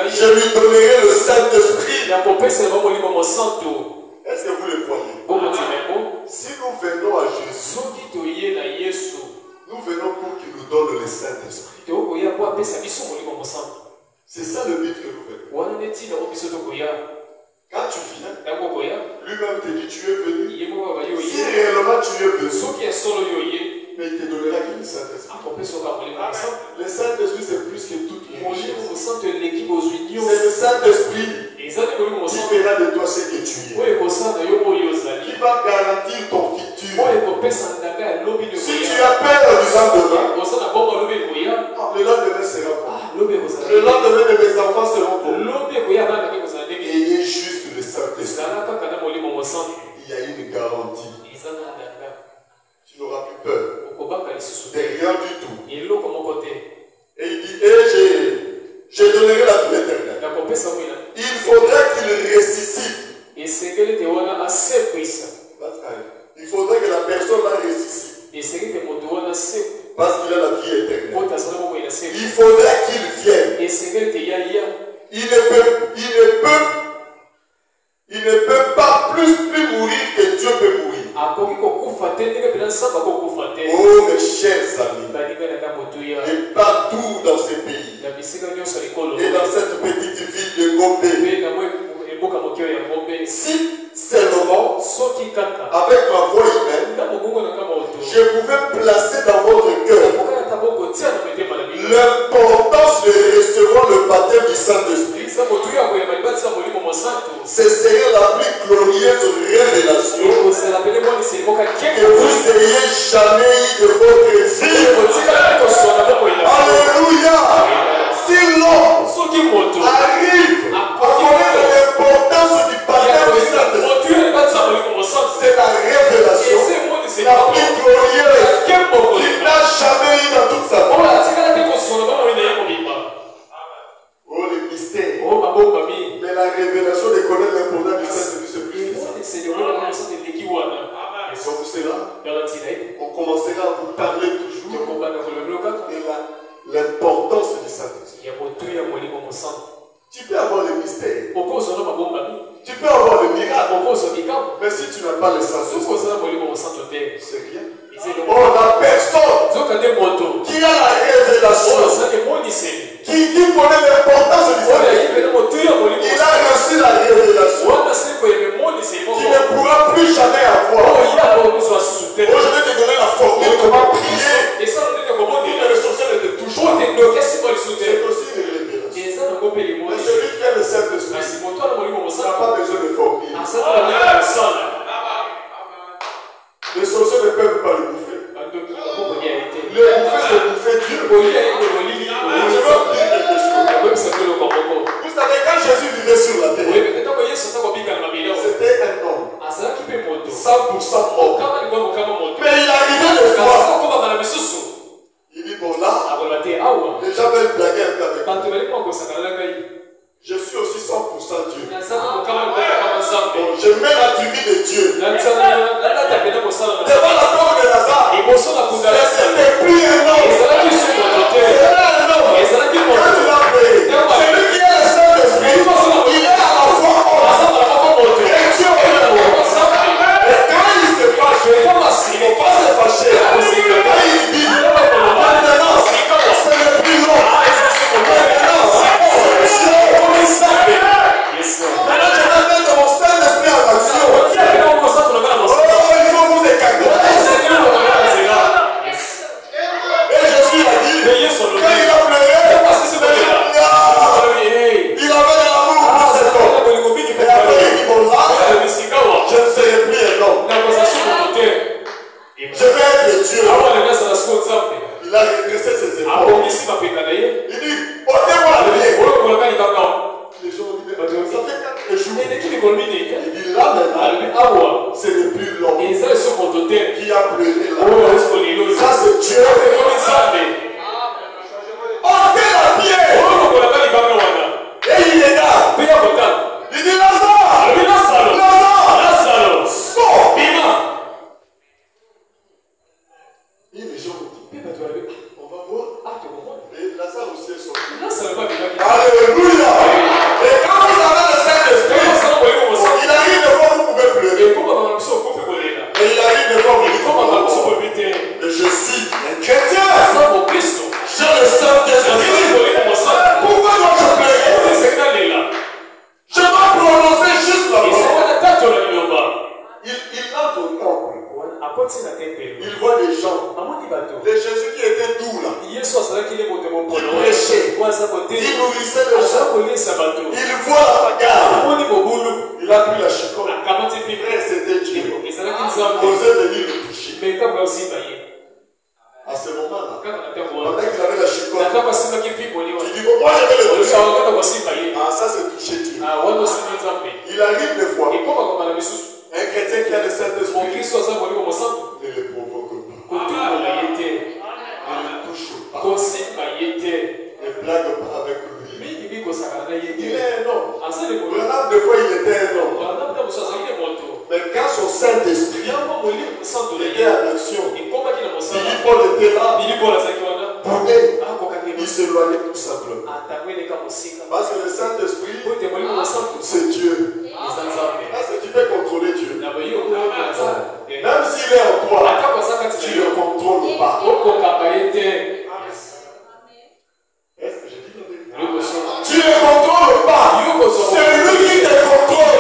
je lui donnerai le Saint-Esprit. Est-ce que vous le voyez? Si nous venons à Jésus, nous venons pour qu'il nous donne le Saint-Esprit. C'est ça le but que nous venons. Quand tu viens, lui-même te dit tu es venu. Si réellement tu es venu, mais il te donnera que le Saint-Esprit. Le Saint-Esprit, c'est plus que toutes les richesses. C'est le Saint-Esprit qui fera de toi ce que tu es. Qui va garantir ton futur. Si tu as peur du lendemain, le lendemain sera bon. Le lendemain de mes enfants seront bons. Ayez juste le Saint-Esprit. Il y a une garantie. Tu n'auras plus peur de rien du tout. Et il dit, je donnerai la vie éternelle. Il faudra qu'il ressuscite. Il faudra que la personne la ressuscite. Parce qu'il a la vie éternelle. Il faudra qu'il vienne. Il ne peut pas plus mourir que Dieu peut mourir. Oh mes chers amis, et partout dans ce pays, et dans cette petite ville de Gombe, si seulement, avec ma voix humaine, je pouvais placer dans votre cœur l'importance de recevoir le baptême du Saint-Esprit, ce serait la plus glorieuse révélation que vous ayez jamais eu de votre vie. Alléluia. Si l'homme arrive à connaître l'importance du baptême du Saint-Esprit, c'est la révélation la plus glorieuse qu'il n'a jamais eu dans toute sa vie. Oh, le mystère. Mais la révélation de connaître l'importance du Saint-Esprit, c'est plus que ça. Et sur cela, on commencera à vous parler toujours C'est rien. Oh, la personne qui a la révélation, qui connaît l'importance du Seigneur, il a reçu la révélation, qui ne pourra plus jamais avoir. Oh, je vais te donner la formule, comment prier. Et le sorcier ne te touche pas. C'est aussi une révélation. Mais celui qui a le Saint-Esprit, n'a pas besoin de formule. Les sorciers ne peuvent pas le bouffer. Le bouffer, c'est bouffer Dieu. Je veux dire quelque chose. Vous savez, quand Jésus vivait sur la terre, c'était un homme. 100% homme. Mais il arrivait des fois. Il dit, bon là, les gens veulent blaguer un peu avec moi. Je suis aussi 100% Dieu. Bon, je mets la tribu de Dieu. Devant la tombe de Lazare, c'était plus un homme. C'était un homme. Quand tu l'as payé, celui qui est le Saint-Esprit, il est à la fois homme. Et Dieu est homme. Et quand il se fâche, il ne faut pas se fâcher. Quand il dit, maintenant, c'est le plus long. Maintenant, c'est le maintenant, je vais mettre mon Saint-Esprit en action. Oh, il faut vous écarter. Et Jésus a dit, quand il a pleuré, il avait de l'amour pour cet homme. Et après, il dit, bon là, je ne serai plus un homme. Je vais être Dieu. Il a redressé ses épaules. Il dit, ôtez-moi la pied. Les gens ont dit, ça fait 4 jours. Il dit, là maintenant, c'est le plus long qui a pleuré là. Ça c'est Dieu. Ôtez la pied. Et il est là. Il dit, Lazare, sors. Et les gens ont dit, on va voir. Et Lazare aussi est sorti. Alléluia. Et quand vous avez le Saint-Esprit, il arrive de fois vous pouvez pleurer. Et il arrive de fois vous dites, et je suis un chrétien. J'ai le Saint-Esprit. Pourquoi dois-je pleurer? Je dois prononcer juste la parole. Il entre au temple. Il voit des gens. Les Jésus qui étaient doux là. Il prêchait. Il nourrissait les gens. Il voit la bagarre. Il a pris la chicotte. Frère, c'était Dieu. Il osait venir le toucher. À ce moment-là, pendant qu'il avait la chicotte, il dit, bon, moi je vais le toucher. Ah, ça c'est toucher Dieu. Il arrive des fois. Un chrétien qui a le Saint-Esprit ne le provoque pas. Ne le touche pas. Ne blague pas avec lui. Il est un homme. Des fois il était un homme. Mais quand son Saint-Esprit était en action, Billy Paul était là. Boudé. Il s'éloignait tout simplement. Parce que le Saint-Esprit, c'est Dieu. Parce que tu peux contrôler Dieu. Même s'il est en toi, tu ne le contrôles pas. Est-ce que j'ai dit la vérité? Tu ne le contrôles pas. C'est lui qui te contrôle.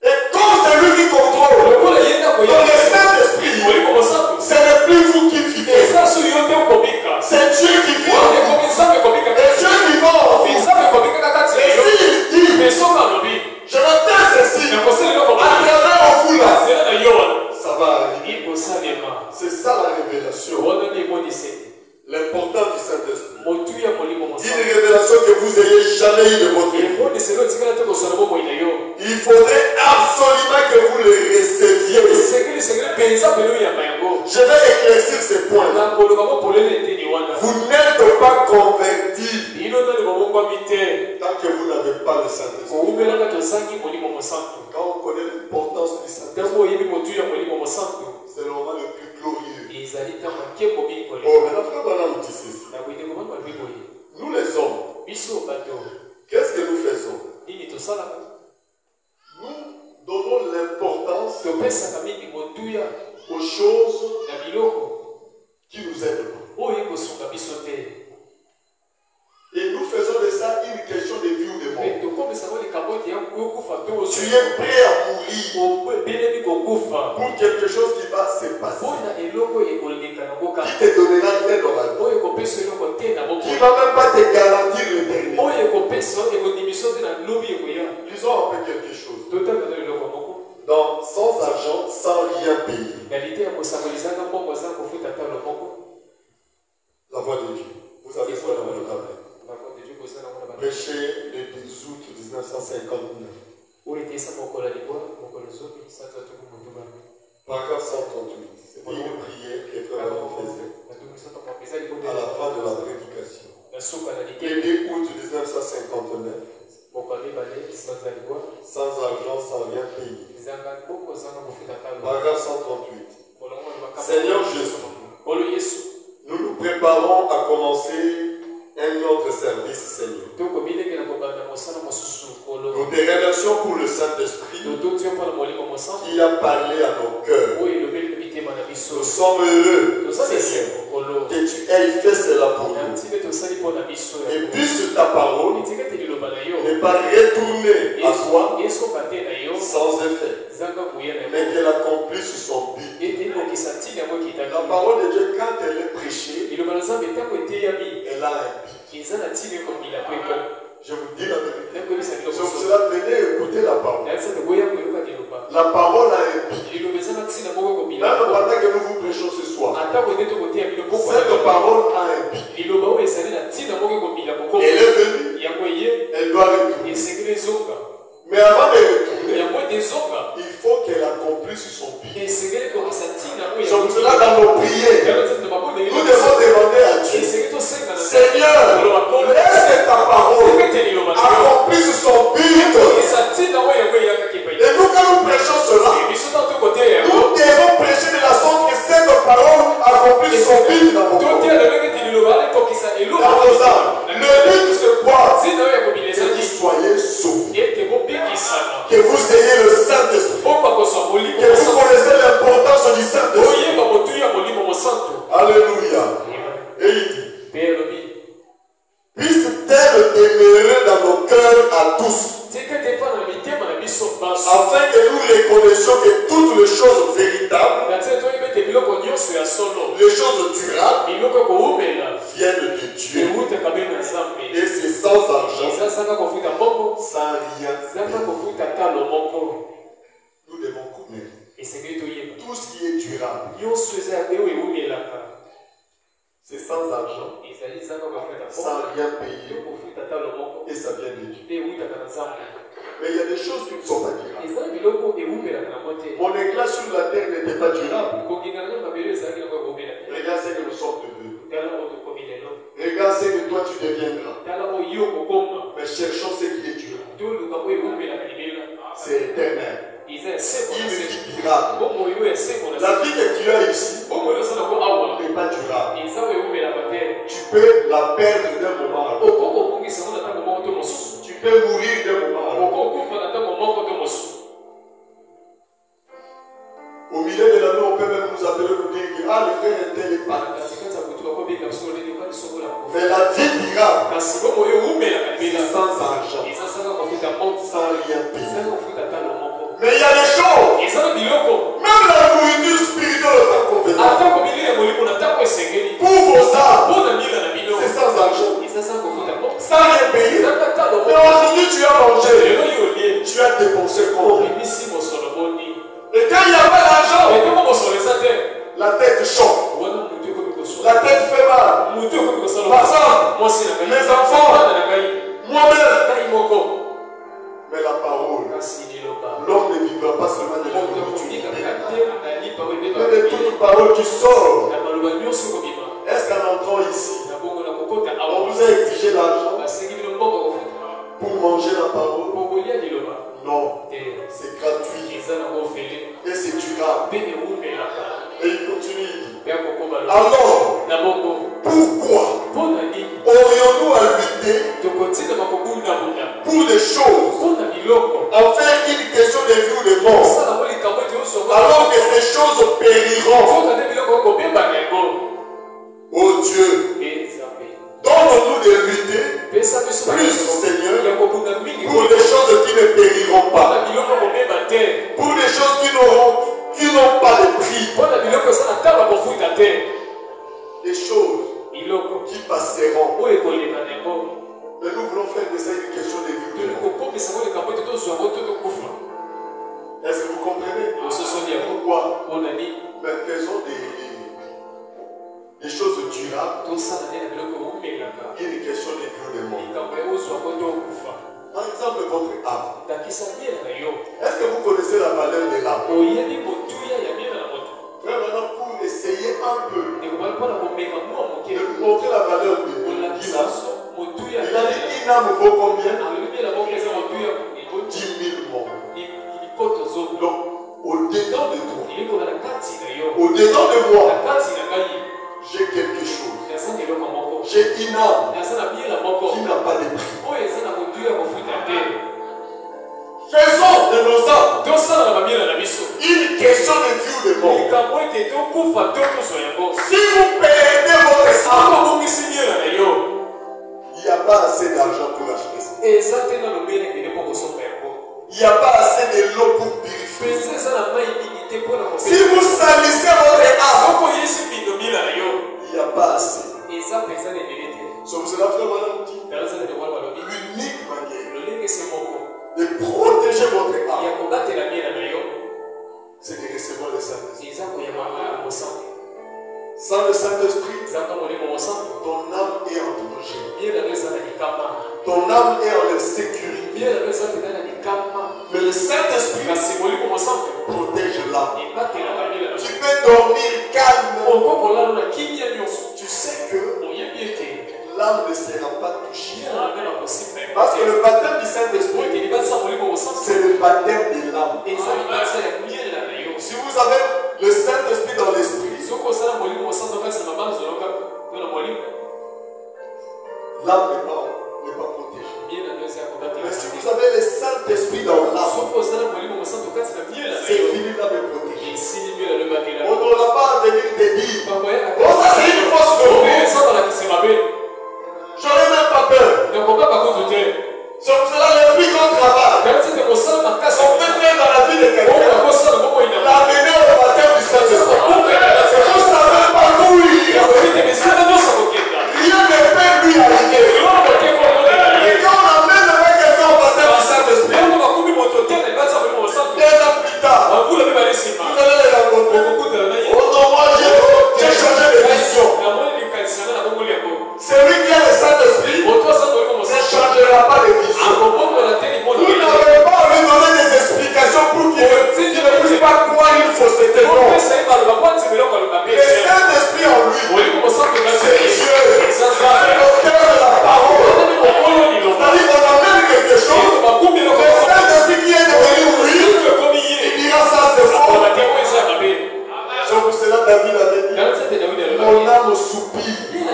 Et quand c'est lui qui contrôle, dans le Saint-Esprit, ce n'est plus vous qui vivez. C'est Dieu qui vit. Et Dieu vivant en vous. Et s'il dit, je vais faire ceci, à travers vous là, ça va arriver. C'est ça la révélation. L'importance du Saint-Esprit. Une révélation que vous n'ayez jamais eu de votre vie. Il faudrait absolument que vous le receviez. Je vais éclaircir ces points. Vous n'êtes pas converti tant que vous n'avez pas le Saint-Esprit. Quand on connaît l'importance du Saint-Esprit, c'est le moment le plus glorieux. Oh, mais la frère Bana nous dit ceci. Nous les hommes, qu'est-ce que nous faisons? Nous donnons aux choses qui nous aident. Et nous faisons de ça une question de vie ou de mort. Tu es prêt à mourir pour quelque chose qui va se passer, qui te donnera rien dans la vie, qui ne va même pas te garantir l'éternité. Disons un peu quelque chose. Donc, sans argent, sans rien payer. La voix de Dieu. Vous avez ça dans votre table. Prêché le 10 août 1959. Paragraphe 138. C'est une prière que les frères faisaient à la fin de la prédication. Le 2 août 1959. Sans argent, sans rien payer. Paragraphe 138. Seigneur Jésus, nous nous préparons à commencer un autre service, Seigneur. Nous te remercions pour le Saint-Esprit qui a parlé à nos cœurs. Nous sommes heureux, Seigneur, que tu aies fait cela pour nous. Et puisse ta parole ne pas retourner à toi sans effet, mais qu'elle accomplisse son but. La parole de Dieu, quand elle est prêchée, elle a un but. Je vous dis la vérité. C'est pour cela, venez écouter la parole. La parole a un but. Même pendant que nous vous prêchons ce soir, cette parole a un but. Elle est venue, elle doit retourner. Mais avant de retourner, il faut qu'elle accomplisse son but. C'est pour cela, dans nos prières, nous devons demander à Dieu, Seigneur, laisse que ta parole accomplisse son but. Et nous, quand nous prêchons cela, nous devons prêcher de la sorte que cette parole accomplisse son but dans vos corps. Dans vos âmes. Le but, c'est quoi? C'est que vous soyez sauvés. Que vous ayez le Saint-Esprit. Que vous connaissez l'importance du Saint-Esprit. Alléluia. Et il dit, puisse-t-elle demeurer dans nos cœurs à tous, afin que nous reconnaissions que toutes les choses véritables, les choses durables, viennent de Dieu. Et c'est sans argent, sans rien. Nous devons connaître tout ce qui est durable. C'est sans argent, sans rien payer, et ça vient de Dieu. Mais il y a des choses qui ne sont pas durables. Mon éclat sur la terre n'était pas durable. Regarde ce que nous sommes devenus. Regarde ce que toi tu deviendras. Mais cherchons ce qui est durable. C'est éternel. Une vie durable. La vie que tu as ici n'est pas durable. Tu peux la perdre d'un moment à l'autre. Tu peux mourir d'un moment à l'autre. Au milieu de la nuit, on peut même nous appeler nous dire que le frère est tel est parti. Mais la vie durable, c'est sans argent, sans rien payer. Mais il y a des choses, même la nourriture spirituelle est convenable. Pour vos âmes, c'est sans argent, sans rien payer. Mais aujourd'hui, tu as mangé, tu as dépensé combien? Et quand il n'y a pas d'argent, la tête chauffe, la tête fait mal. Ma femme, mes enfants, moi-même. Mais la parole, l'homme ne vivra pas seulement de la nourriture, mais de toute parole qui sort. Est-ce qu'en entrant ici, on vous a exigé l'argent pour manger la parole? Non, c'est gratuit et c'est durable. Et il continue, il dit, alors, pourquoi aurions-nous à lutter pour des choses, enfin une question de vie ou de mort? alors que ces choses périront. Oh Dieu, donne-nous de lutter plus, Seigneur, pour des choses qui ne périront pas, pour des choses qui n'ont pas de prix, des choses qui passeront. Mais nous voulons faire de ça une question de vie. Est-ce que vous comprenez pourquoi? Mais faisons des choses durables. Il y a une question de vie ou de mort. Par exemple, votre âme. Est-ce que vous connaissez la valeur de l'âme? Frère, maintenant, pour essayer un peu de vous montrer la valeur de l'âme, il a dit une âme vaut combien? 10 000 morts. Donc, au-dedans de toi, au-dedans de moi, j'ai quelque chose. J'ai une âme qui n'a pas de prix. Faisons de nos âmes une question de vie ou de mort. Si vous perdez votre âme, il n'y a pas assez d'argent pour acheter ça. Il n'y a pas assez de l'eau pour purifier. Si vous salissez votre âme, il n'y a pas assez. C'est pour cela, frère, madame dit, l'unique manière de protéger votre âme, c'est de recevoir le Saint-Esprit. Sans le Saint-Esprit, ton âme est en danger. Ton âme est en insécurité. Mais le Saint-Esprit protège l'âme. Tu peux dormir calme. Tu sais que l'âme ne sera pas touchée. Parce que le baptême du Saint-Esprit, c'est le baptême de l'âme. Si vous avez le Saint-Esprit dans l'esprit, l'âme n'est pas protégée. Mais si vous avez le Saint-Esprit dans l'âme, c'est fini, l'âme est protégée. On n'aura pas à venir te dire, oh, ça c'est une fausse vérité. J'aurais même pas peur. C'est pour cela le plus grand travail on peut faire dans la vie de quelqu'un, l'amener au baptême du Saint-Esprit. Vous savez pas d'où il est. Rien ne peut lui arriver. Et quand on amène quelqu'un au baptême du Saint-Esprit, 2 ans plus tard, vous allez les rencontrer. Oh non, moi j'ai changé de vision. Celui qui a le Saint-Esprit ne changera pas de vision. Vous n'avez pas envie de donner des explications pour qu'il ne puisse pas croire une fausseté. Non. Le Saint-Esprit en lui, c'est Dieu. C'est l'auteur de la parole. C'est-à-dire qu'on amène quelque chose. Le Saint-Esprit qui est devenu lui, il dira ça c'est faux. C'est pour cela David avait dit, mon âme soupire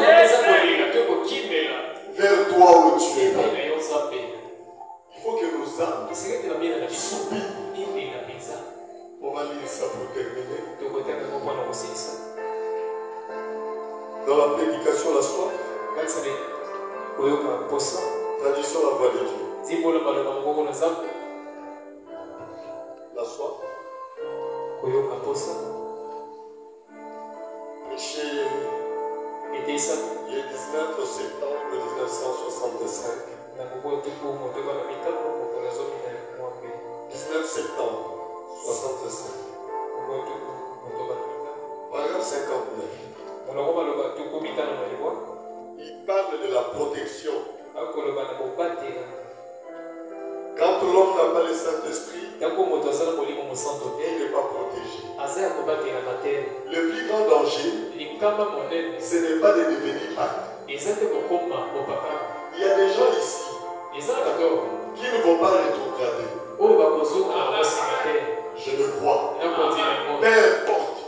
vers toi, ô Dieu. Il faut que nos âmes soupirent. On va lire ça pour terminer. Dans la prédication, la soif, tradition la voix de Dieu. La soif. Prêché le 19 septembre 1965. 19 septembre 65. Paragraphe 59. Il parle de la protection. Quand l'homme n'a pas le Saint-Esprit, il n'est pas protégé. Le plus grand danger, ce n'est pas de devenir pâle. Il y a des gens ici qui ne vont pas rétrograder. Je le crois. Peu importe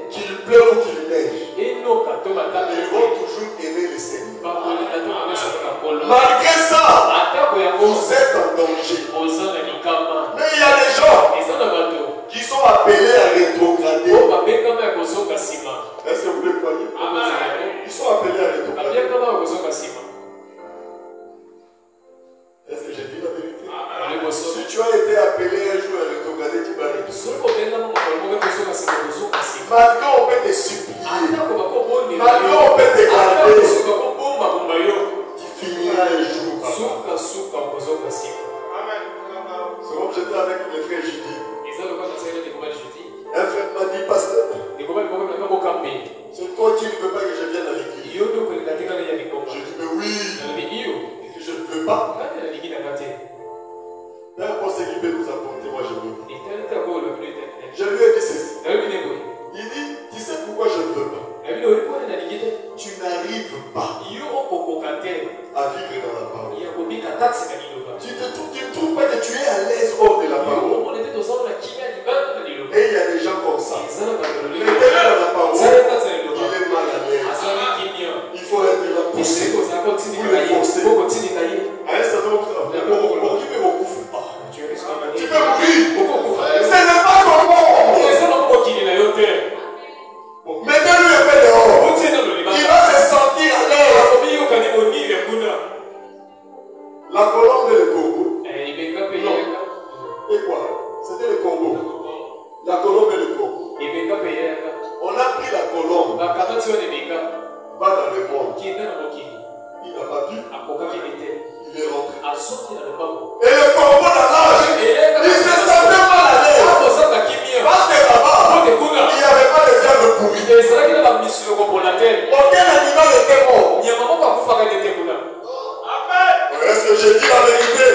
qu'il pleuve ou qu'il neige, ils vont toujours aimer le Seigneur. Malgré ça, vous êtes en danger. Mais il y a des gens qui sont Malgré on peut te supplier, malgré on peut te garder, tu finiras un jour. C'est comme j'étais avec mes frères Judy. Un frère m'a dit, pasteur, c'est toi qui ne veux pas que je vienne à l'église. Je dis, mais oui. Je ne veux pas. Peu importe ce qui peut nous apporter, moi je veux. Je lui ai dit ceci. Il dit, tu sais pourquoi je ne veux pas? Tu n'arrives pas à vivre dans la parole. Tu ne trouves pas que tu es à l'aise hors de la parole. Et il y a des gens comme ça. Mais dans la parole, il est mal à l'aise. Il faut être là poussé. Vous le forcer. À un certain moment, tu peux mourir. Ce n'est pas comment. Mettez-lui un peu dehors. Il va se sentir à l'aise. La colombe et le corbeau. Non. Et quoi? C'était le corbeau. La colombe et le corbeau. On a pris la colombe. Va dans le monde. Il n'a pas pu. Il est rentré. Et le corbeau dans l'âge, il se sentait mal à l'aise. Parce que là-bas, il n'y avait pas de viande pourrie. Aucun animal n'était mort. Est-ce que j'ai dit la vérité?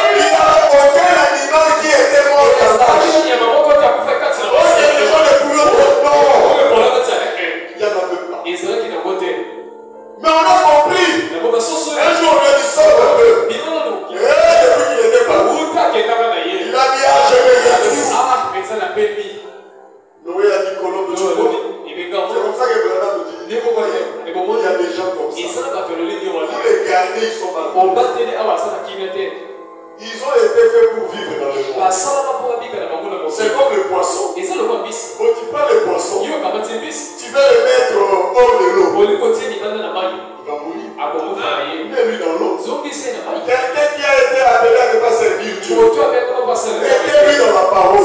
Il n'y avait aucun animal qui était mort dans l'âge. Les gens ne pouvaient pas. Il n'y en avait pas. Mais on a compris. Un jour, on lui a dit ça un peu. Et depuis qu'il était parti, il a dit, ah, je vais y aller. Noé a dit, colombe, tu vois. C'est comme ça que Branham nous dit. Il y a des gens comme ça. Vous les gardez, ils sont malheureux. Ils ont été faits pour vivre dans le monde. C'est comme le poisson. Quand tu prends le poisson, tu vas le mettre hors de l'eau. Il va mourir. Mais lui dans l'eau. Quelqu'un qui a été appelé à ne pas servir Dieu. Mettez-lui dans la parole.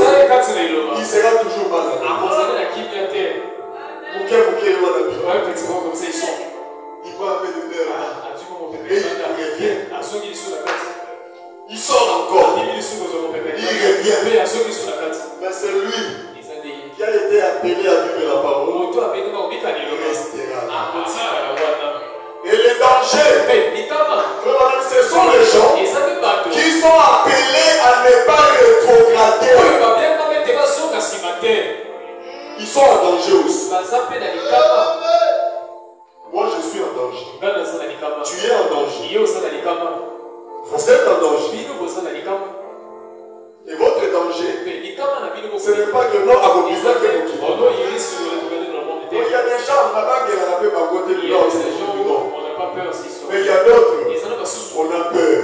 Il sera toujours malade. Il prend un peu de l'air. Et il revient. Il sort encore. Il revient. Mais c'est lui qui a été appelé à vivre la parole. Et les dangers, ce sont les gens qui sont appelés à ne pas rétrograder. Ils sont en danger aussi. Moi je suis en danger. Tu es en danger. Vous êtes en danger. Et votre danger, ce n'est pas que non, à vos visages que vous il y a des gens, madame, qui n'a pas côté du nord. Mais il y a d'autres, on a peur.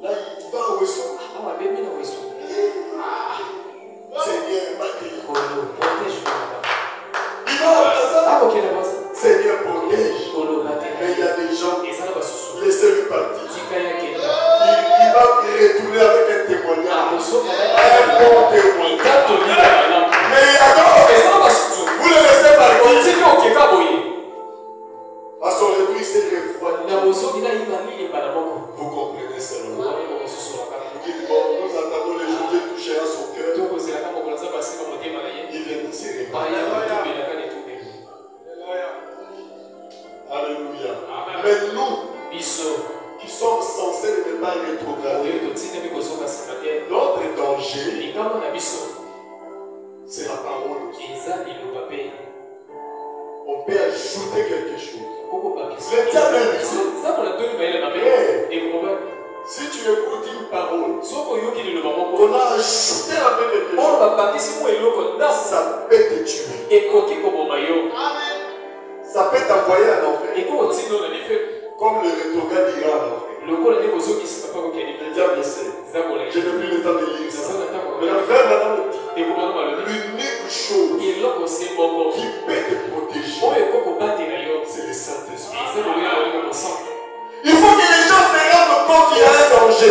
Là, il va au Wesson. Seigneur, il va à Gaza. Seigneur, protège. Mais il y a des gens, laissez-lui partir. Il va retourner avec un témoignage. Un bon témoignage. Mais il y a d'autres, vous le laissez partir. À son retour, il s'est refroidi. Vous comprenez cela? Vous dites, bon, nous attendons les jours de toucher à son cœur. Il vient de se réparer. Alléluia. Mais nous, qui sommes censés ne pas rétrograder, notre danger, c'est la parole. On peut ajouter quelque chose. Le diable est ici. Si tu écoutes une parole, on a ajouté la même chose, ça peut te tuer. Ça peut t'envoyer en enfer. Comme le rétrograde ira en enfer. Le diable sait. Je n'ai plus le temps de lire ça. Mais le frère madame me dit, l'unique chose qui peut te protéger, c'est le Saint-Esprit. Il faut que les gens se rendent compte qu'il y a un danger.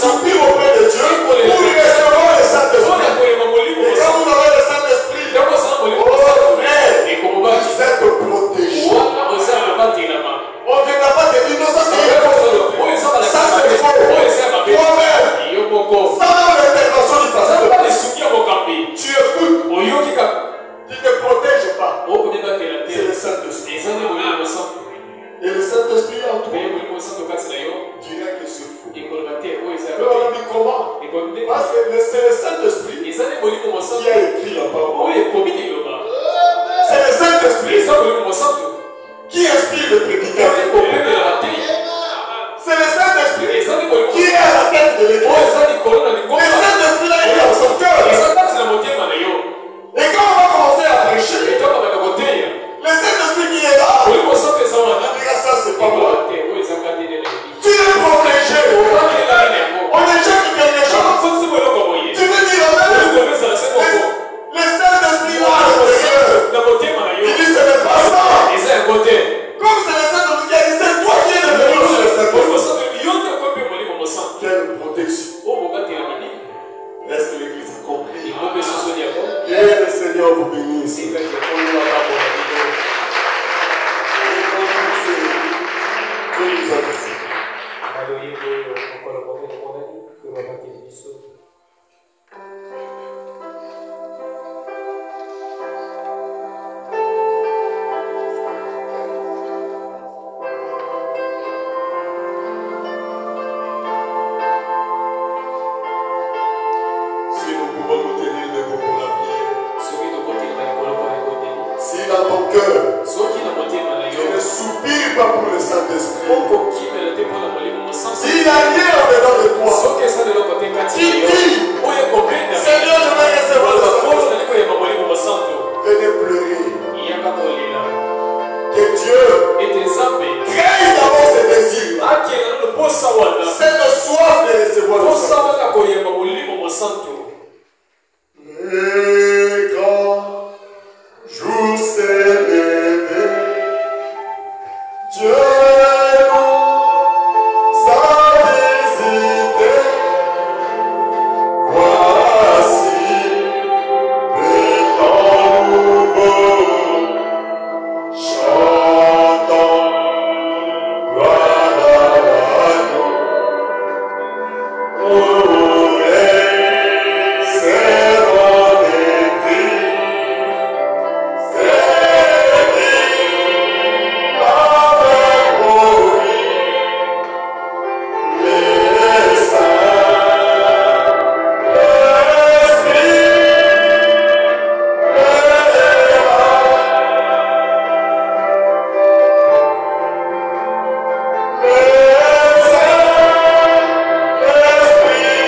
soupir auprès de Dieu pour recevoir le Saint-Esprit. Et quand vous avez le Saint-Esprit, vous êtes protégés. On ne va pas te dire non, ça c'est faux. Ça c'est faux. Toi-même, sans l'intervention du pasteur, tu écoutes. Tu ne te protèges pas. C'est le Saint-Esprit. Et le Saint-Esprit en toi dirait que c'est faux. Alors on dit comment? Parce que c'est le Saint-Esprit qui a écrit la parole. C'est le Saint-Esprit qui inspire le prédicateur. C'est le Saint-Esprit qui est à la tête de l'Église. Le Saint-Esprit là, il est dans son cœur. Et quand on va commencer à prêcher, le Saint-Esprit qui est là, il dira ça, c'est pas moi. Tu es protégé. On est jeune de quelque chose. Tu veux dire amen? Le Saint-Esprit là, il dit ce n'est pas ça. Comme c'est le Saint-Esprit qui a dit, c'est toi qui es devenu le Saint-Esprit. Quelle protection. Est-ce que l'Église a compris? Et le Seigneur vous bénisse. Dieu nous a bénis. Si nous pouvons nous tenir debout pour la prière. Si dans ton cœur, tu ne soupires pas pour le Saint-Esprit, s'il n'y a rien en dedans de toi, qui dit, Seigneur, je vais recevoir le Saint-Esprit, venez pleurer. Que Dieu crée d'abord ce désir, cette soif de recevoir le Saint-Esprit. Et quand jour s'est levé, Dieu nous a visités. Voici des temps nouveaux, chantons gloire à l'agneau. Esprit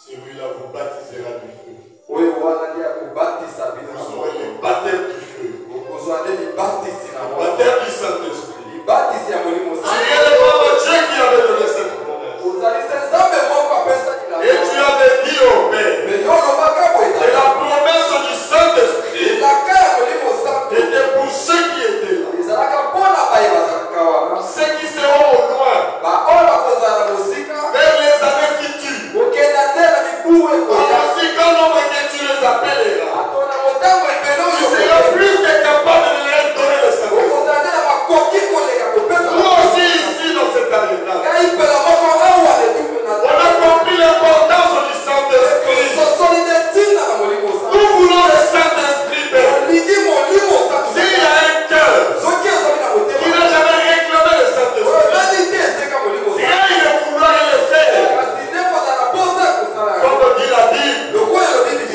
celui-là vous baptisera du feu. Vous aurez le baptême du feu. Le baptême du Saint-Esprit. C'est réellement Dieu qui avait donné cette promesse. Et tu avais dit au Père que la promesse du Saint-Esprit était pour ceux qui étaient là. Ceux qui seront au loin, vers les années futures. Ainsi qu'un nombre que tu les appelleras, tu seras plus que capable de leur donner le Saint-Esprit. Nous aussi ici dans cette arena, on a compris l'importance du Saint-Esprit. Nous voulons le Saint-Esprit. S'il y a un cœur qui n'a jamais réclamé le Saint-Esprit, rien il le vouloir et le faire. Comme dit la Bible,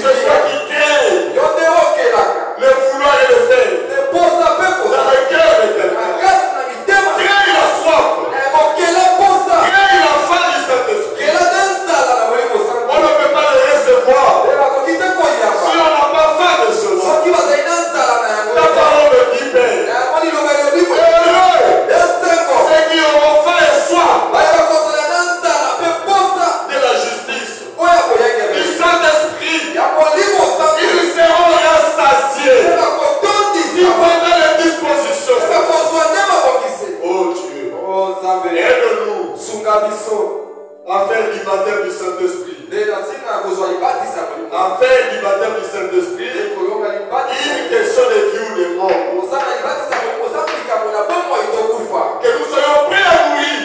c'est toi qui crée le vouloir et le faire dans le cœur de quelqu'un. Rien il a soif. Rien il a faim du Saint-Esprit. On ne peut pas le recevoir si on n'a pas faim de cela. La parole me dit, Père, ceux qui auront faim et soif de la justice, du Saint-Esprit, ils seront rassasiés. Ils prendront les dispositions. Oh Dieu, aide-nous à faire du baptême du Saint-Esprit. À faire du baptême du Saint-Esprit une question de vie ou de mort. Que nous soyons prêts à mourir,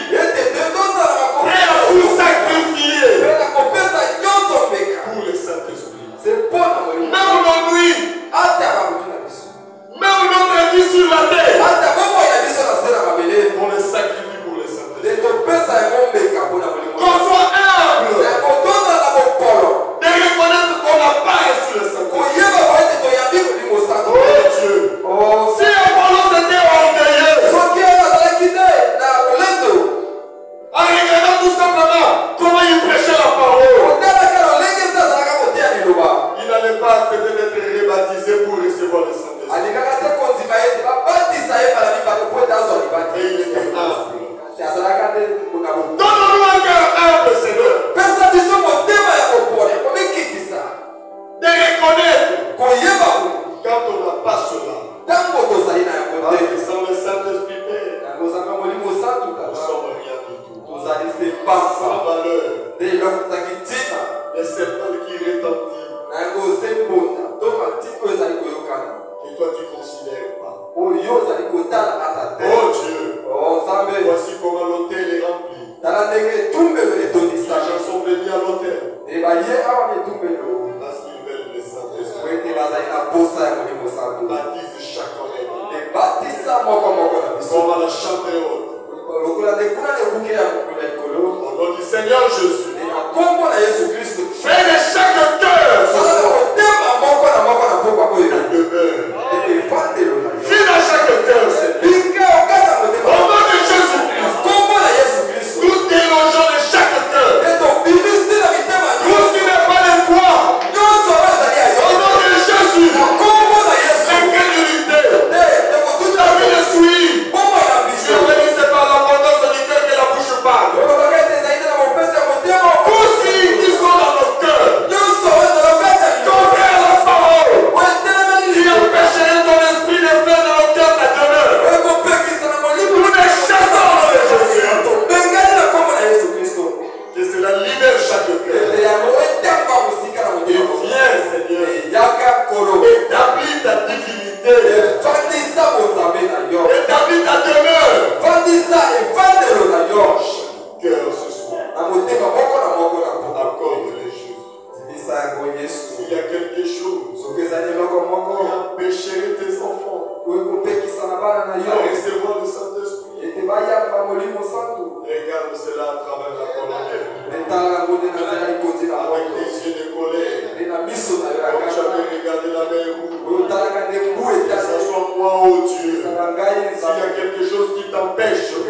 prêts à tout sacrifier pour le Saint-Esprit. Même nos nuits, même notre vie sur la terre, on les sacrifie pour le Saint-Esprit. Qu'on soit humble de reconnaître qu'on n'a pas reçu le Saint-Esprit. Oh Dieu, si Apollos était orgueilleux, en regardant tout simplement comment il prêchait la parole, il n'allait pas accepter d'être rebaptisé pour recevoir le Saint-Esprit. Et il était humble. Donne-nous un cœur humble, Seigneur, de reconnaître quand on n'a pas cela. Sans le Saint-Esprit, Père, nous sommes rien du tout. Sans valeur. Les septales qui retentissent, que toi tu considères pas. Oh Dieu, voici comment l'autel est rempli. Les gens sont venus à l'autel parce qu'ils veulent le Saint-Esprit. Baptise chacun de nous. On va la chanter haute. Au nom du Seigneur Jésus, fais de chaque cœur fais dans chaque cœur, au nom de Jésus-Christ, nous délogeons de chaque cœur tout ce qui n'est pas de toi. Au nom de Jésus, l'incrédulité, la vie de suivre. Tu es venu, c'est par l'abondance du cœur que la bouche parle. Tous qui sont dans nos cœurs, contraire à la parole, qui empêcherait ton esprit de faire de nos cœurs ta demeure. Nous les chassons dans le Jésus. Que cela libère chaque cœur. Et viens, Seigneur, établis ta divinité, établis ta demeure. Cœur ce soir, accorde les choses. S'il y a quelque chose qui empêcherait tes enfants à recevoir le Saint-Esprit, regarde cela à travers la colonne, avec des yeux de colère, comme tu avais regardé la mer rouge. Que ce soit moi, oh Dieu, s'il y a quelque chose qui t'empêche de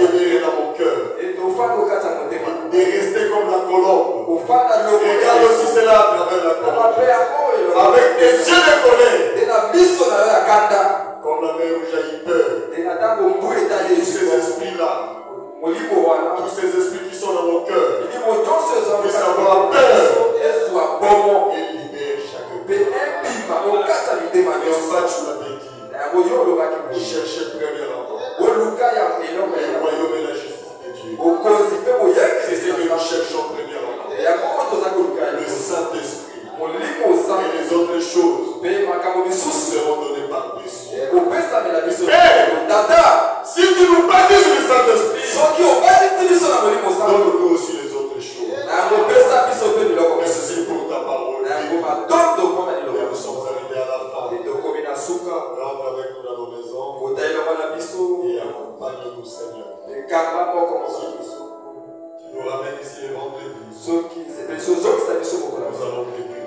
demeurer dans mon cœur, de rester comme la colombe. Regarde aussi cela à travers la colombe. Avec des yeux de colère. Comme la mer où jaillit peur. Tous ces esprits-là. Tous ces esprits qui sont dans mon cœur. Puissent avoir peur. Et libère chaque peur. Et ça, tu l'avais dit. Cherchez premièrement le royaume et la justice de Dieu. C'est ce que nous cherchons premièrement. Le Saint-Esprit. Et les autres choses seront données par-dessus. Si tu nous baptises le Saint-Esprit, donne-nous aussi les autres choses. Merci pour ta parole. Et nous sommes arrivés à la fin. Rentre avec nous dans nos maisons et accompagne-nous, Seigneur. Tu nous ramènes ici les vendredis. Nous allons te prier.